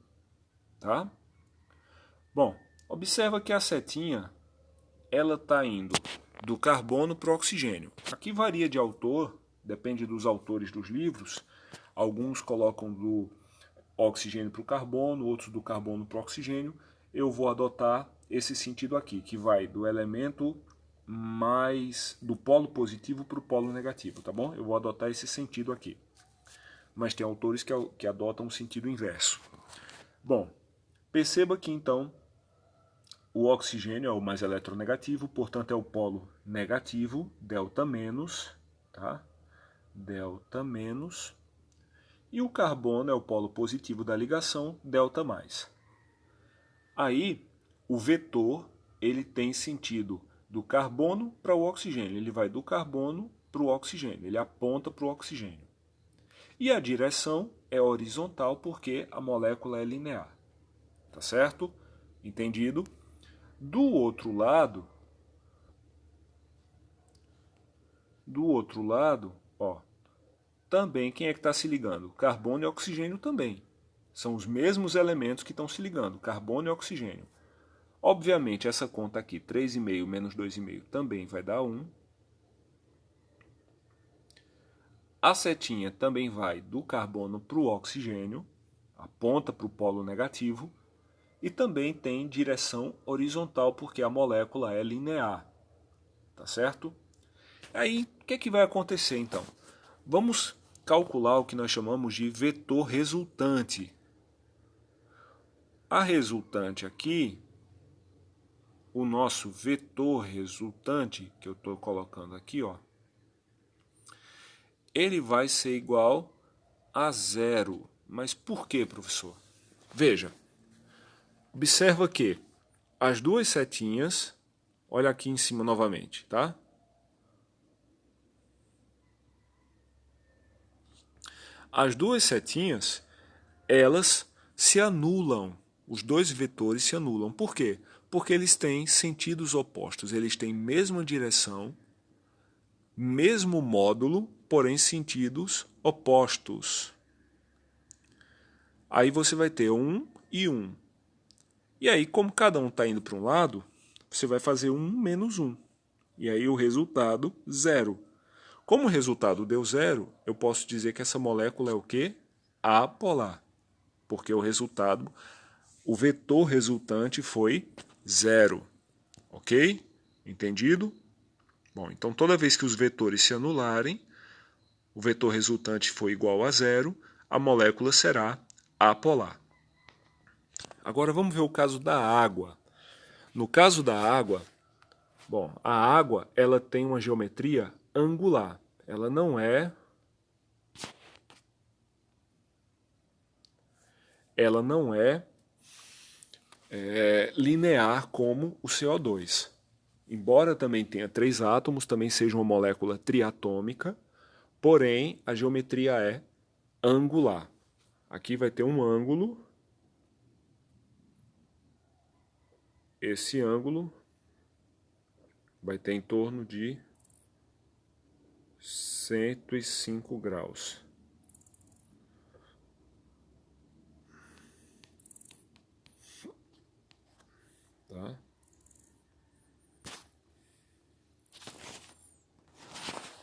tá? Bom, observa que a setinha, ela está indo do carbono para o oxigênio. Aqui varia de autor, depende dos autores dos livros. Alguns colocam do oxigênio para o carbono, outros do carbono para o oxigênio. Eu vou adotar esse sentido aqui, que vai do elemento mais do polo positivo para o polo negativo, tá bom? Eu vou adotar esse sentido aqui. Mas tem autores que adotam o sentido inverso. Bom, perceba que então o oxigênio é o mais eletronegativo, portanto é o polo negativo, delta menos, tá? Delta menos. E o carbono é o polo positivo da ligação, delta mais. Aí, o vetor, ele tem sentido do carbono para o oxigênio. Ele vai do carbono para o oxigênio, ele aponta para o oxigênio. E a direção é horizontal porque a molécula é linear. Tá certo? Entendido? Do outro lado, ó, também quem é que está se ligando? Carbono e oxigênio também. São os mesmos elementos que estão se ligando, carbono e oxigênio. Obviamente, essa conta aqui, 3,5 menos 2,5, também vai dar 1. A setinha também vai do carbono para o oxigênio, aponta para o polo negativo, e também tem direção horizontal, porque a molécula é linear. Tá certo? Aí, o que é que vai acontecer então? Vamos calcular o que nós chamamos de vetor resultante. A resultante aqui, o nosso vetor resultante, que eu estou colocando aqui, ó, ele vai ser igual a 0. Mas por quê, professor? Veja, observa que as duas setinhas, olha aqui em cima novamente, tá? As duas setinhas, elas se anulam. Os dois vetores se anulam. Por quê? Porque eles têm sentidos opostos. Eles têm mesma direção, mesmo módulo, porém sentidos opostos. Aí você vai ter 1 e 1. E aí, como cada um está indo para um lado, você vai fazer 1 menos 1. E aí o resultado, 0. Como o resultado deu 0, eu posso dizer que essa molécula é o quê? Apolar. Porque o resultado, o vetor resultante foi 0. Ok? Entendido? Bom, então toda vez que os vetores se anularem, o vetor resultante for igual a 0, a molécula será apolar. Agora vamos ver o caso da água. No caso da água, bom, a água ela tem uma geometria angular. Ela não é linear como o CO2. Embora também tenha 3 átomos, também seja uma molécula triatômica, porém a geometria é angular. Aqui vai ter um ângulo. Esse ângulo vai ter em torno de 105 graus. Tá?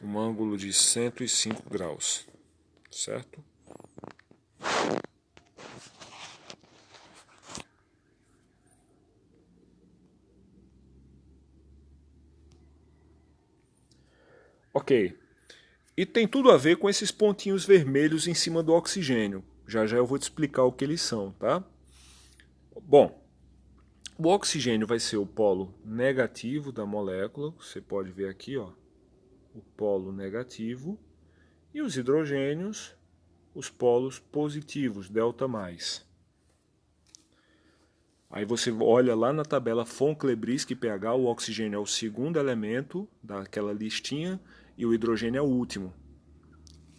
Um ângulo de 105 graus, certo? Ok. E tem tudo a ver com esses pontinhos vermelhos em cima do oxigênio. Já já eu vou te explicar o que eles são, tá? Bom, o oxigênio vai ser o polo negativo da molécula. Você pode ver aqui, ó, o polo negativo. E os hidrogênios, os polos positivos, delta mais. Aí você olha lá na tabela Von-Klebriski pH, o oxigênio é o segundo elemento daquela listinha e o hidrogênio é o último.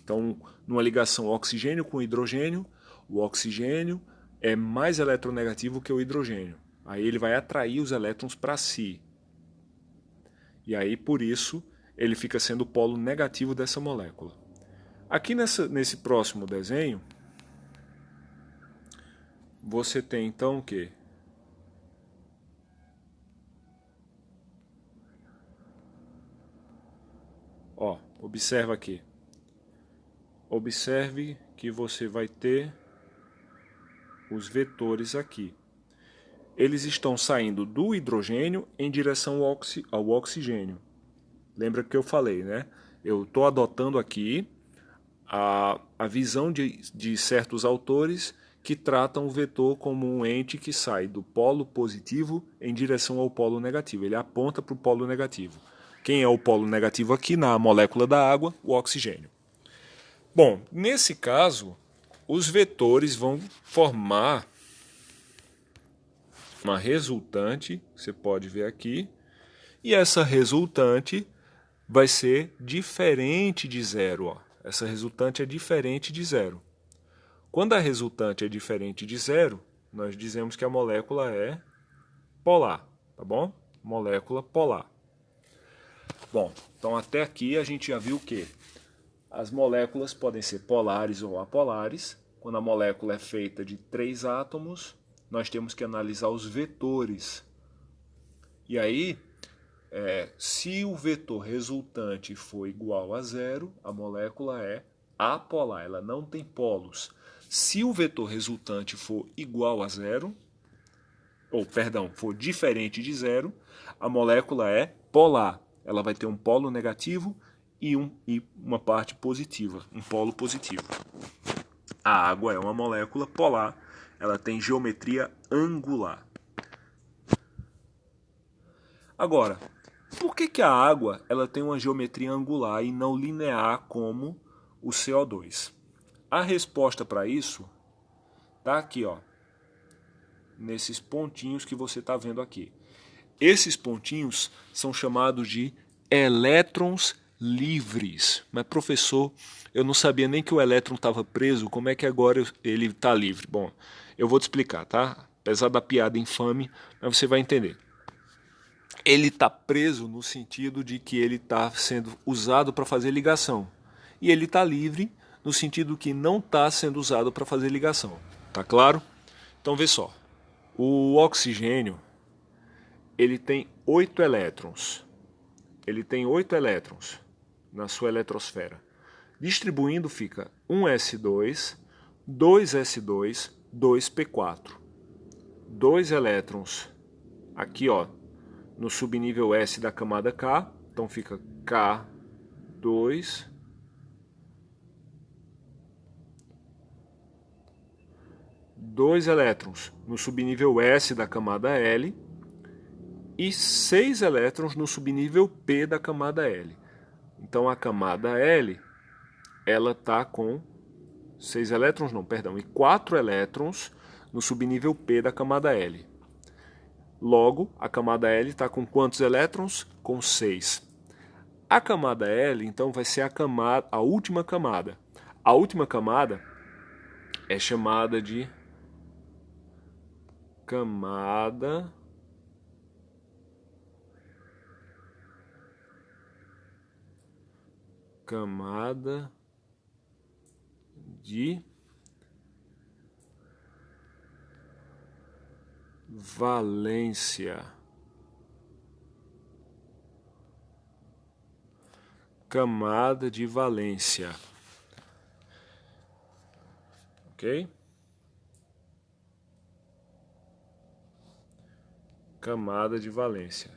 Então, numa ligação oxigênio com hidrogênio, o oxigênio é mais eletronegativo que o hidrogênio. Aí ele vai atrair os elétrons para si. E aí, por isso, ele fica sendo o polo negativo dessa molécula. Aqui nesse próximo desenho, você tem então o quê? Ó, observa aqui. Observe que você vai ter os vetores aqui. Eles estão saindo do hidrogênio em direção ao oxigênio. Lembra que eu falei, né? Eu estou adotando aqui a visão de certos autores que tratam o vetor como um ente que sai do polo positivo em direção ao polo negativo. Ele aponta para o polo negativo. Quem é o polo negativo aqui na molécula da água? O oxigênio. Bom, nesse caso, os vetores vão formar uma resultante, você pode ver aqui, e essa resultante vai ser diferente de zero. Ó. Essa resultante é diferente de zero. Quando a resultante é diferente de zero, nós dizemos que a molécula é polar, tá bom? Molécula polar. Bom, então até aqui a gente já viu que as moléculas podem ser polares ou apolares. Quando a molécula é feita de 3 átomos, nós temos que analisar os vetores. E aí, se o vetor resultante for igual a zero, a molécula é apolar, ela não tem polos. Se o vetor resultante for igual a zero, for diferente de zero, a molécula é polar. Ela vai ter um polo negativo e uma parte positiva, um polo positivo. A água é uma molécula polar, ela tem geometria angular. Agora, por que a água ela tem uma geometria angular e não linear como o CO2? A resposta para isso está aqui, ó, nesses pontinhos que você está vendo aqui. Esses pontinhos são chamados de elétrons livres. Mas, professor, eu não sabia nem que o elétron estava preso, como é que agora ele está livre? Bom, eu vou te explicar, tá? Apesar da piada infame, mas você vai entender. Ele está preso no sentido de que ele está sendo usado para fazer ligação. E ele está livre no sentido que não está sendo usado para fazer ligação. Tá claro? Então, vê só. O oxigênio, ele tem 8 elétrons. Ele tem 8 elétrons na sua eletrosfera. Distribuindo fica 1s2, 2s2, 2p4. 2 elétrons aqui, ó, no subnível S da camada K, então fica K2, 2 elétrons no subnível S da camada L e 6 elétrons no subnível P da camada L. Então a camada L, ela está com 6 elétrons, não, perdão, e 4 elétrons no subnível P da camada L. Logo, a camada L está com quantos elétrons? Com 6. A camada L, então, vai ser a última camada. A última camada é chamada de camada de valência. Camada de valência. Ok? Camada de valência.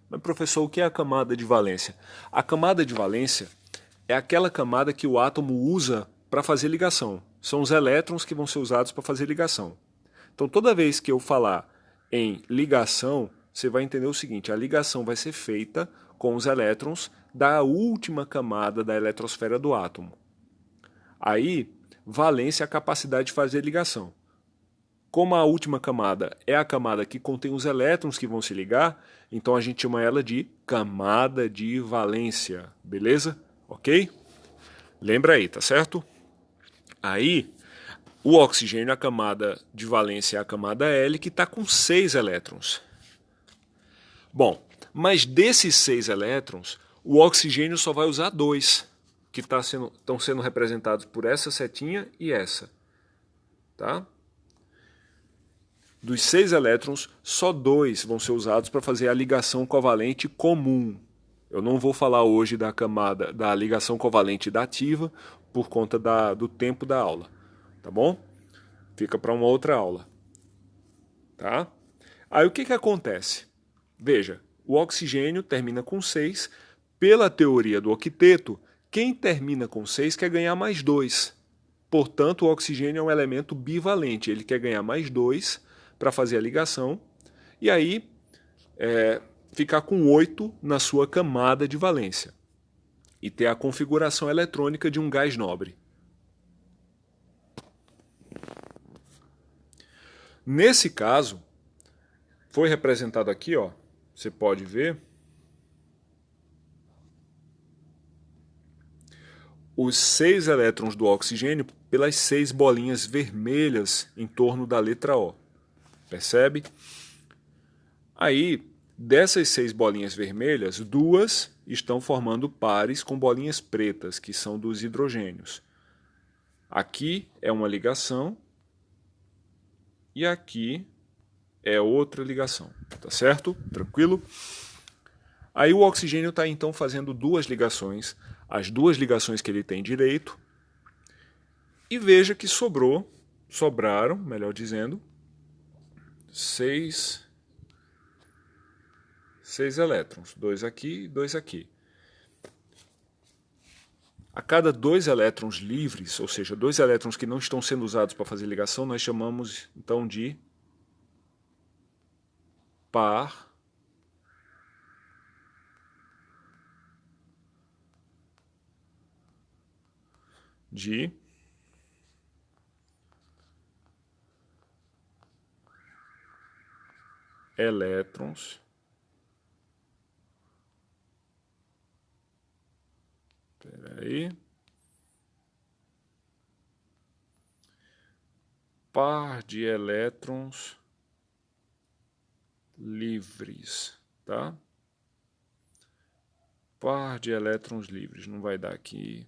Mas, professor, o que é a camada de valência? A camada de valência é aquela camada que o átomo usa para fazer ligação. São os elétrons que vão ser usados para fazer ligação. Então, toda vez que eu falar em ligação, você vai entender o seguinte: a ligação vai ser feita com os elétrons da última camada da eletrosfera do átomo. Aí, valência é a capacidade de fazer ligação. Como a última camada é a camada que contém os elétrons que vão se ligar, então a gente chama ela de camada de valência, beleza? Ok? Lembra aí, tá certo? Aí, o oxigênio, a camada de valência é a camada L, que está com 6 elétrons. Bom, mas desses 6 elétrons, o oxigênio só vai usar 2, que estão sendo representados por essa setinha e essa. Tá? Dos 6 elétrons, só 2 vão ser usados para fazer a ligação covalente comum. Eu não vou falar hoje da camada da ligação covalente dativa por conta do tempo da aula, tá bom? Fica para uma outra aula, tá? Aí o que acontece? Veja, o oxigênio termina com 6. Pela teoria do octeto, quem termina com 6 quer ganhar mais 2. Portanto, o oxigênio é um elemento bivalente, ele quer ganhar mais 2 para fazer a ligação, e aí ficar com 8 na sua camada de valência e ter a configuração eletrônica de um gás nobre. Nesse caso, foi representado aqui, ó, você pode ver, os 6 elétrons do oxigênio pelas 6 bolinhas vermelhas em torno da letra O. Percebe? Aí, dessas 6 bolinhas vermelhas, 2 estão formando pares com bolinhas pretas, que são dos hidrogênios. Aqui é uma ligação e aqui é outra ligação. Tá certo? Tranquilo? Aí o oxigênio está então fazendo 2 ligações, as 2 ligações que ele tem direito, e veja que sobraram, melhor dizendo, 6 elétrons, 2 aqui e 2 aqui. A cada 2 elétrons livres, ou seja, 2 elétrons que não estão sendo usados para fazer ligação, nós chamamos então de par de elétrons par de elétrons livres, tá? Par de elétrons livres, não vai dar aqui.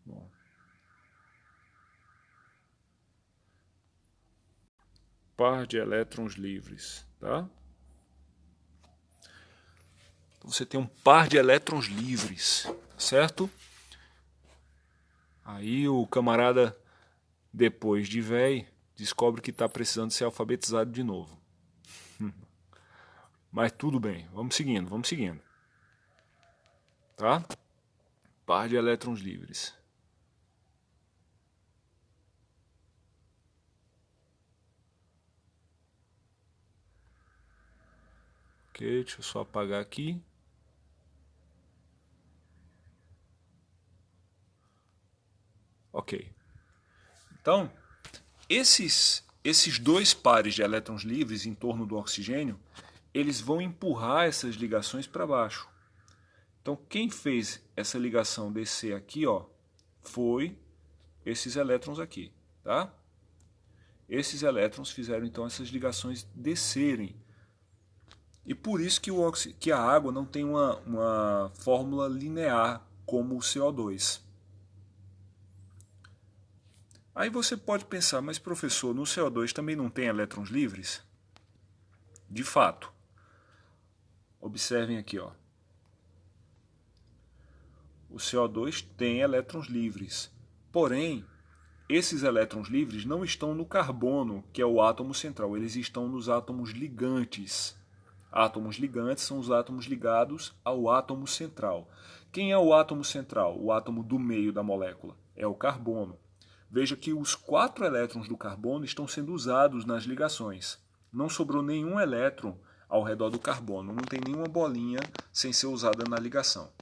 Bom. Par de elétrons livres, tá? Você tem um par de elétrons livres, certo? Aí o camarada, depois de velho, descobre que está precisando ser alfabetizado de novo. Mas tudo bem, vamos seguindo, vamos seguindo. Tá? Par de elétrons livres. Ok, deixa eu só apagar aqui. Ok. Então, esses 2 pares de elétrons livres em torno do oxigênio, eles vão empurrar essas ligações para baixo. Então, quem fez essa ligação descer aqui, ó, foi esses elétrons aqui, tá? Esses elétrons fizeram então essas ligações descerem. E por isso que a água não tem uma fórmula linear como o CO2. Aí você pode pensar, mas professor, no CO2 também não tem elétrons livres? De fato. Observem aqui, ó. O CO2 tem elétrons livres. Porém, esses elétrons livres não estão no carbono, que é o átomo central. Eles estão nos átomos ligantes. Átomos ligantes são os átomos ligados ao átomo central. Quem é o átomo central? O átomo do meio da molécula. É o carbono. Veja que os 4 elétrons do carbono estão sendo usados nas ligações. Não sobrou nenhum elétron ao redor do carbono. Não tem nenhuma bolinha sem ser usada na ligação.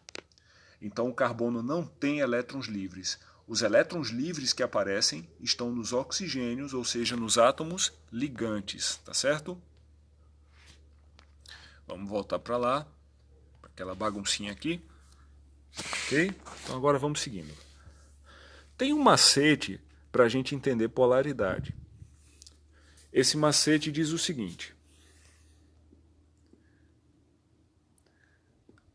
Então o carbono não tem elétrons livres. Os elétrons livres que aparecem estão nos oxigênios, ou seja, nos átomos ligantes, tá certo? Vamos voltar para lá, para aquela baguncinha aqui. Ok? Então agora vamos seguindo. Tem um macete para a gente entender polaridade. Esse macete diz o seguinte: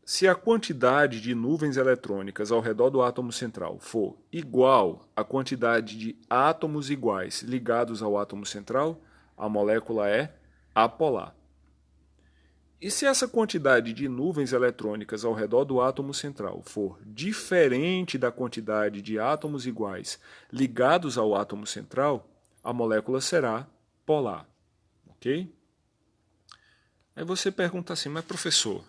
se a quantidade de nuvens eletrônicas ao redor do átomo central for igual à quantidade de átomos iguais ligados ao átomo central, a molécula é apolar. E se essa quantidade de nuvens eletrônicas ao redor do átomo central for diferente da quantidade de átomos iguais ligados ao átomo central, a molécula será polar. Ok? Aí você pergunta assim, mas professor,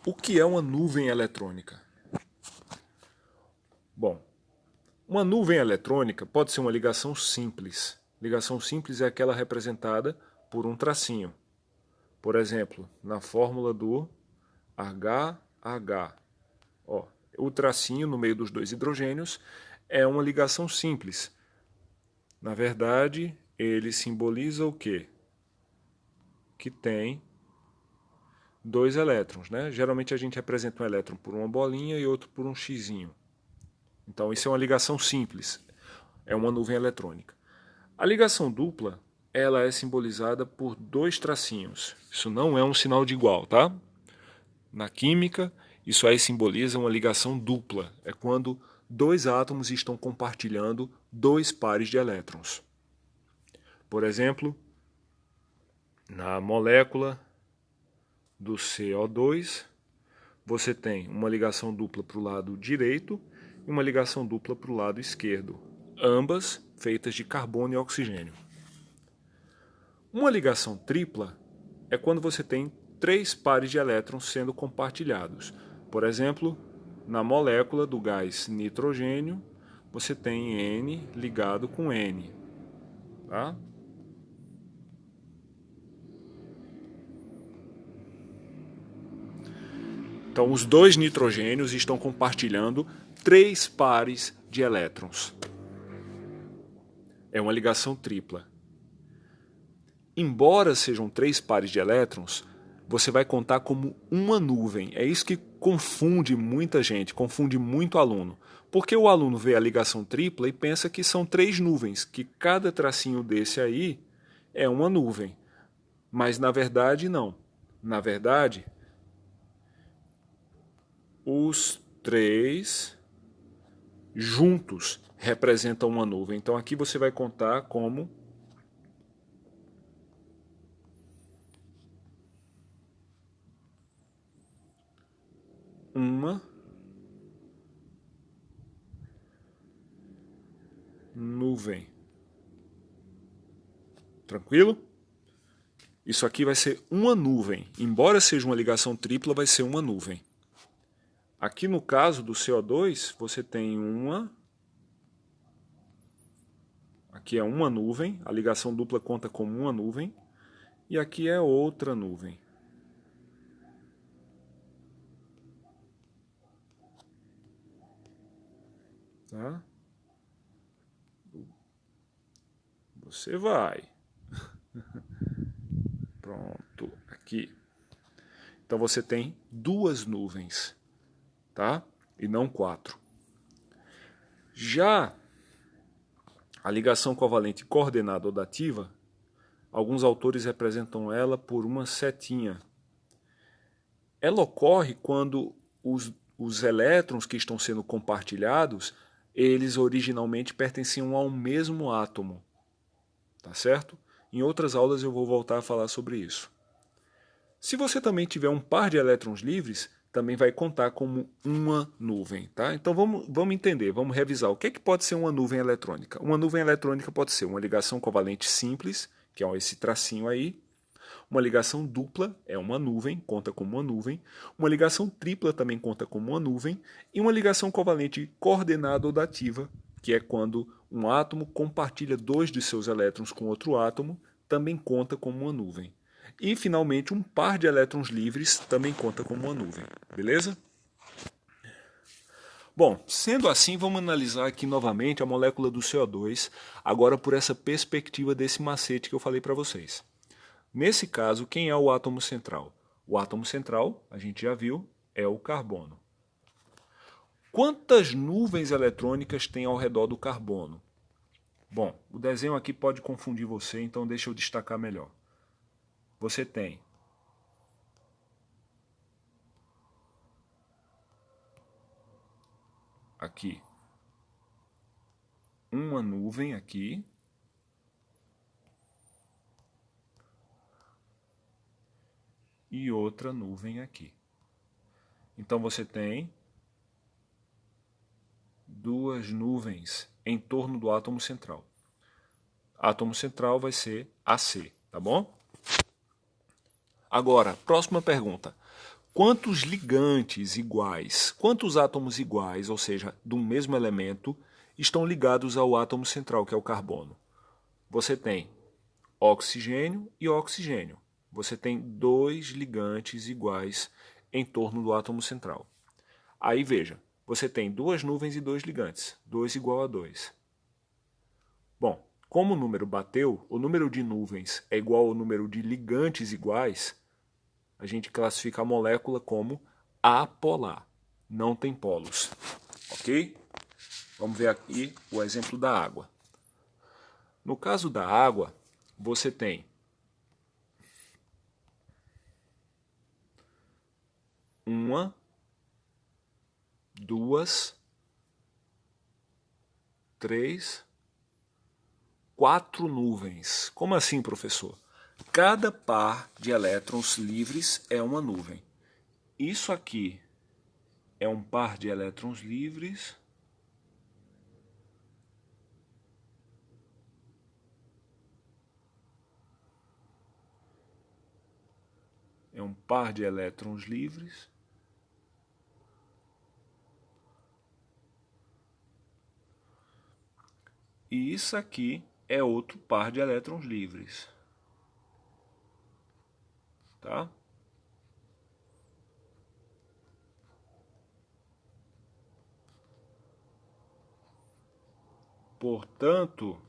o que é uma nuvem eletrônica? Bom, uma nuvem eletrônica pode ser uma ligação simples. Ligação simples é aquela representada por um tracinho. Por exemplo, na fórmula do HH. Ó, o tracinho no meio dos dois hidrogênios é uma ligação simples. Na verdade, ele simboliza o quê? Que tem dois elétrons, né? Geralmente a gente representa um elétron por uma bolinha e outro por um xizinho. Então isso é uma ligação simples, é uma nuvem eletrônica. A ligação dupla, ela é simbolizada por dois tracinhos. Isso não é um sinal de igual, tá? Na química, isso aí simboliza uma ligação dupla. É quando dois átomos estão compartilhando dois pares de elétrons. Por exemplo, na molécula do CO2, você tem uma ligação dupla para o lado direito e uma ligação dupla para o lado esquerdo, ambas feitas de carbono e oxigênio. Uma ligação tripla é quando você tem três pares de elétrons sendo compartilhados. Por exemplo, na molécula do gás nitrogênio, você tem N ligado com N. Tá? Então, os dois nitrogênios estão compartilhando três pares de elétrons. É uma ligação tripla. Embora sejam três pares de elétrons, você vai contar como uma nuvem. É isso que confunde muita gente, confunde muito aluno. Porque o aluno vê a ligação tripla e pensa que são três nuvens, que cada tracinho desse aí é uma nuvem. Mas na verdade não. Na verdade, os três juntos representam uma nuvem. Então aqui você vai contar como uma nuvem. Tranquilo? Isso aqui vai ser uma nuvem. Embora seja uma ligação tripla, vai ser uma nuvem. Aqui no caso do CO2, você tem uma... Aqui é uma nuvem, a ligação dupla conta como uma nuvem. E aqui é outra nuvem. Tá? Você vai. Pronto, aqui. Então você tem duas nuvens, tá? E não quatro. Já a ligação covalente coordenada ou dativa, alguns autores representam ela por uma setinha. Ela ocorre quando os elétrons que estão sendo compartilhados, eles originalmente pertenciam ao mesmo átomo. Tá certo? Em outras aulas eu vou voltar a falar sobre isso. Se você também tiver um par de elétrons livres, também vai contar como uma nuvem. Tá? Então vamos entender, vamos revisar. O que pode ser uma nuvem eletrônica? Uma nuvem eletrônica pode ser uma ligação covalente simples, que é esse tracinho aí. Uma ligação dupla é uma nuvem, conta como uma nuvem. Uma ligação tripla também conta como uma nuvem. E uma ligação covalente coordenada ou dativa, que é quando um átomo compartilha dois de seus elétrons com outro átomo, também conta como uma nuvem. E, finalmente, um par de elétrons livres também conta como uma nuvem. Beleza? Bom, sendo assim, vamos analisar aqui novamente a molécula do CO2, agora por essa perspectiva desse macete que eu falei para vocês. Nesse caso, quem é o átomo central? O átomo central, a gente já viu, é o carbono. Quantas nuvens eletrônicas tem ao redor do carbono? Bom, o desenho aqui pode confundir você, então deixa eu destacar melhor. Você tem aqui uma nuvem aqui e outra nuvem aqui. Então você tem duas nuvens em torno do átomo central. Átomo central vai ser AC, tá bom? Agora, próxima pergunta. Quantos ligantes iguais, quantos átomos iguais, ou seja, do mesmo elemento, estão ligados ao átomo central, que é o carbono? Você tem oxigênio e oxigênio. Você tem dois ligantes iguais em torno do átomo central. Aí veja, você tem duas nuvens e dois ligantes, 2 igual a 2. Bom, como o número bateu, o número de nuvens é igual ao número de ligantes iguais, a gente classifica a molécula como apolar, não tem polos, ok? Vamos ver aqui o exemplo da água. No caso da água, você tem uma, duas, três, quatro nuvens. Como assim, professor? Cada par de elétrons livres é uma nuvem. Isso aqui é um par de elétrons livres. É um par de elétrons livres. E isso aqui é outro par de elétrons livres. Tá? Portanto,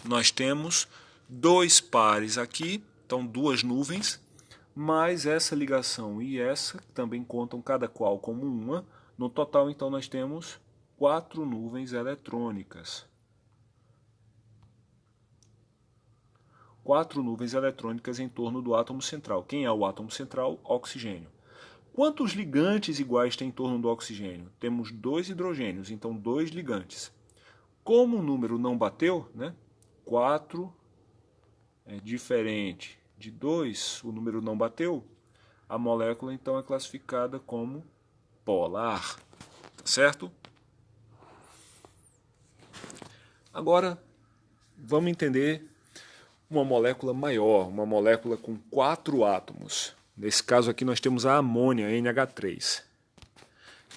nós temos dois pares aqui, então duas nuvens, mais essa ligação e essa, que também contam cada qual como uma. No total, então, nós temos quatro nuvens eletrônicas. Quatro nuvens eletrônicas em torno do átomo central. Quem é o átomo central? Oxigênio. Quantos ligantes iguais tem em torno do oxigênio? Temos dois hidrogênios, então dois ligantes. Como o número não bateu, né? 4 é diferente de 2, o número não bateu, a molécula então é classificada como polar, tá certo? Agora, vamos entender uma molécula maior, uma molécula com 4 átomos. Nesse caso aqui nós temos a amônia, NH3.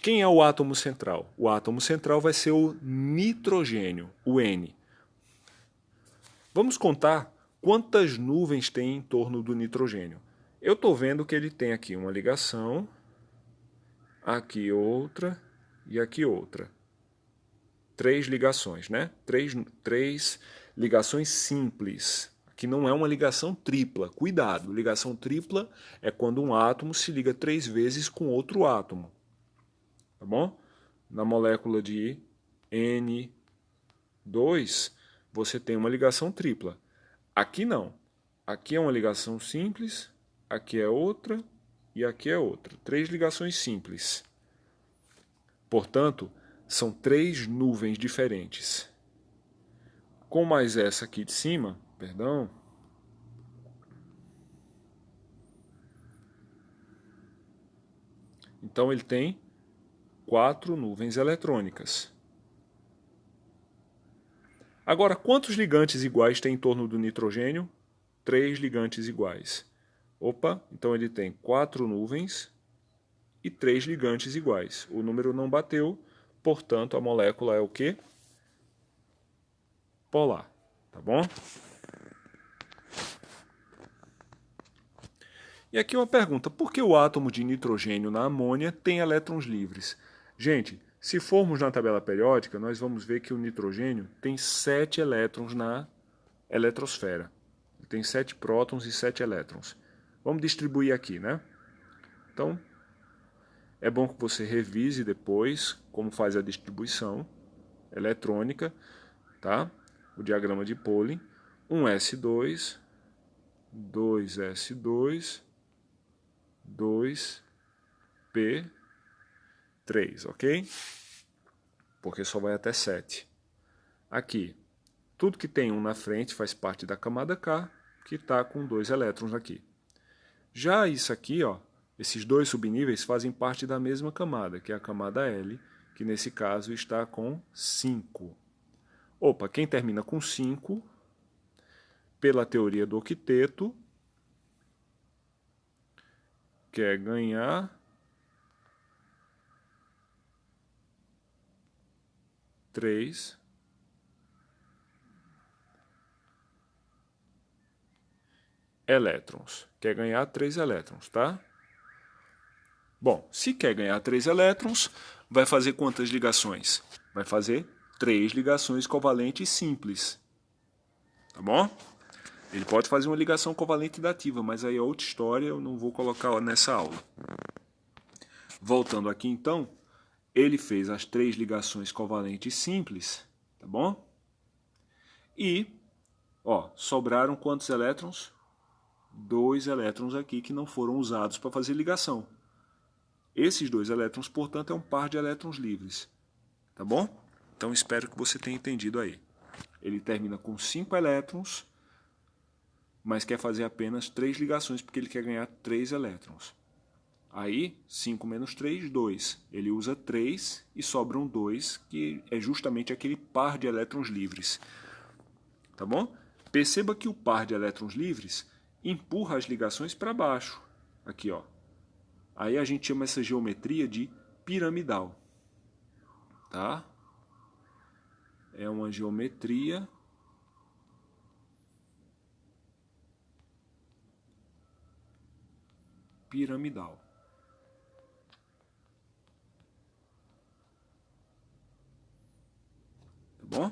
Quem é o átomo central? O átomo central vai ser o nitrogênio, o N. Vamos contar quantas nuvens tem em torno do nitrogênio. Eu estou vendo que ele tem aqui uma ligação, aqui outra e aqui outra. 3 ligações, né? Três ligações simples. Aqui não é uma ligação tripla. Cuidado, ligação tripla é quando um átomo se liga 3 vezes com outro átomo. Tá bom? Na molécula de N2, você tem uma ligação tripla. Aqui não. Aqui é uma ligação simples, aqui é outra e aqui é outra. 3 ligações simples. Portanto, são 3 nuvens diferentes. Com mais essa aqui de cima, perdão. Então ele tem 4 nuvens eletrônicas. Agora, quantos ligantes iguais tem em torno do nitrogênio? 3 ligantes iguais. Opa, então ele tem 4 nuvens e 3 ligantes iguais. O número não bateu, portanto a molécula é o quê? Polar, tá bom? E aqui uma pergunta, por que o átomo de nitrogênio na amônia tem elétrons livres? Gente, se formos na tabela periódica, nós vamos ver que o nitrogênio tem 7 elétrons na eletrosfera. Tem 7 prótons e 7 elétrons. Vamos distribuir aqui, né? Então, é bom que você revise depois como faz a distribuição eletrônica, tá? O diagrama de Pauling. 1s2, 2s2, 2p3, ok? Porque só vai até 7. Aqui, tudo que tem um na frente faz parte da camada K, que está com 2 elétrons aqui. Já isso aqui, ó, esses dois subníveis fazem parte da mesma camada, que é a camada L, que nesse caso está com 5. Opa, quem termina com 5, pela teoria do octeto, quer ganhar 3 elétrons. Quer ganhar 3 elétrons, tá? Bom, se quer ganhar 3 elétrons, vai fazer quantas ligações? Vai fazer 3 ligações covalentes simples. Tá bom? Ele pode fazer uma ligação covalente dativa, mas aí é outra história, eu não vou colocar nessa aula. Voltando aqui então, ele fez as 3 ligações covalentes simples, tá bom? E, ó, sobraram quantos elétrons? 2 elétrons aqui que não foram usados para fazer ligação. Esses 2 elétrons, portanto, é um par de elétrons livres, tá bom? Então espero que você tenha entendido aí. Ele termina com 5 elétrons, mas quer fazer apenas 3 ligações porque ele quer ganhar 3 elétrons. Aí, 5 menos 3, 2. Ele usa 3 e sobram 2, que é justamente aquele par de elétrons livres. Tá bom? Perceba que o par de elétrons livres empurra as ligações para baixo. Aqui, ó. Aí a gente chama essa geometria de piramidal. Tá? É uma geometria piramidal. Tá bom?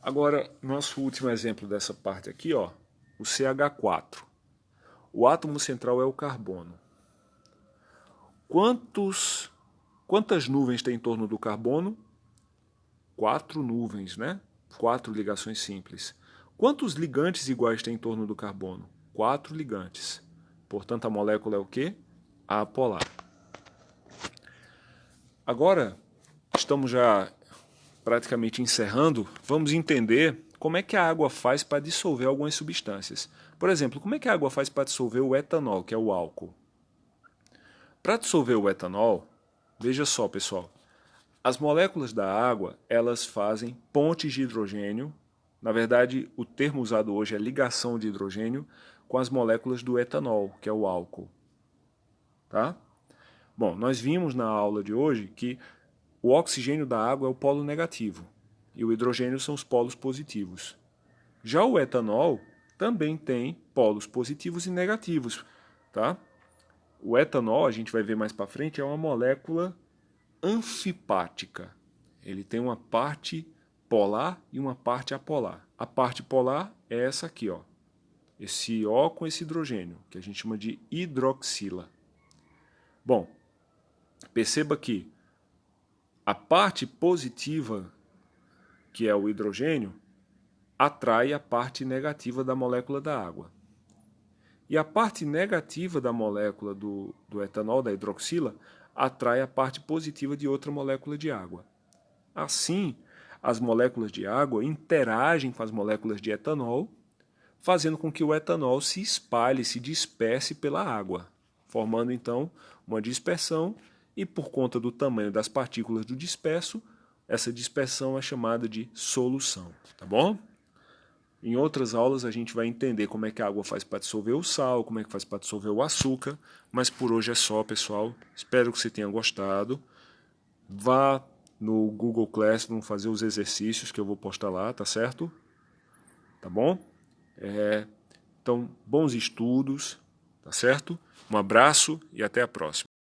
Agora, nosso último exemplo dessa parte aqui, ó, o CH4. O átomo central é o carbono. Quantas nuvens tem em torno do carbono? 4 nuvens, né? 4 ligações simples. Quantos ligantes iguais tem em torno do carbono? 4 ligantes. Portanto, a molécula é o quê? Apolar. Agora, estamos já praticamente encerrando, vamos entender como é que a água faz para dissolver algumas substâncias. Por exemplo, como é que a água faz para dissolver o etanol, que é o álcool? Para dissolver o etanol, veja só, pessoal, as moléculas da água, elas fazem pontes de hidrogênio. Na verdade, o termo usado hoje é ligação de hidrogênio com as moléculas do etanol, que é o álcool. Tá? Bom, nós vimos na aula de hoje que o oxigênio da água é o polo negativo e o hidrogênio são os polos positivos. Já o etanol também tem polos positivos e negativos. Tá? O etanol, a gente vai ver mais para frente, é uma molécula anfipática. Ele tem uma parte polar e uma parte apolar. A parte polar é essa aqui, ó. Esse O com esse hidrogênio, que a gente chama de hidroxila. Bom, perceba que a parte positiva, que é o hidrogênio, atrai a parte negativa da molécula da água. E a parte negativa da molécula do etanol, da hidroxila, atrai a parte positiva de outra molécula de água. Assim, as moléculas de água interagem com as moléculas de etanol, fazendo com que o etanol se espalhe, se disperse pela água, formando então uma dispersão e, por conta do tamanho das partículas do disperso, essa dispersão é chamada de solução, tá bom? Em outras aulas a gente vai entender como é que a água faz para dissolver o sal, como é que faz para dissolver o açúcar, mas por hoje é só, pessoal. Espero que você tenha gostado. Vá no Google Classroom fazer os exercícios que eu vou postar lá, tá certo? Tá bom? Então, bons estudos, tá certo? Um abraço e até a próxima.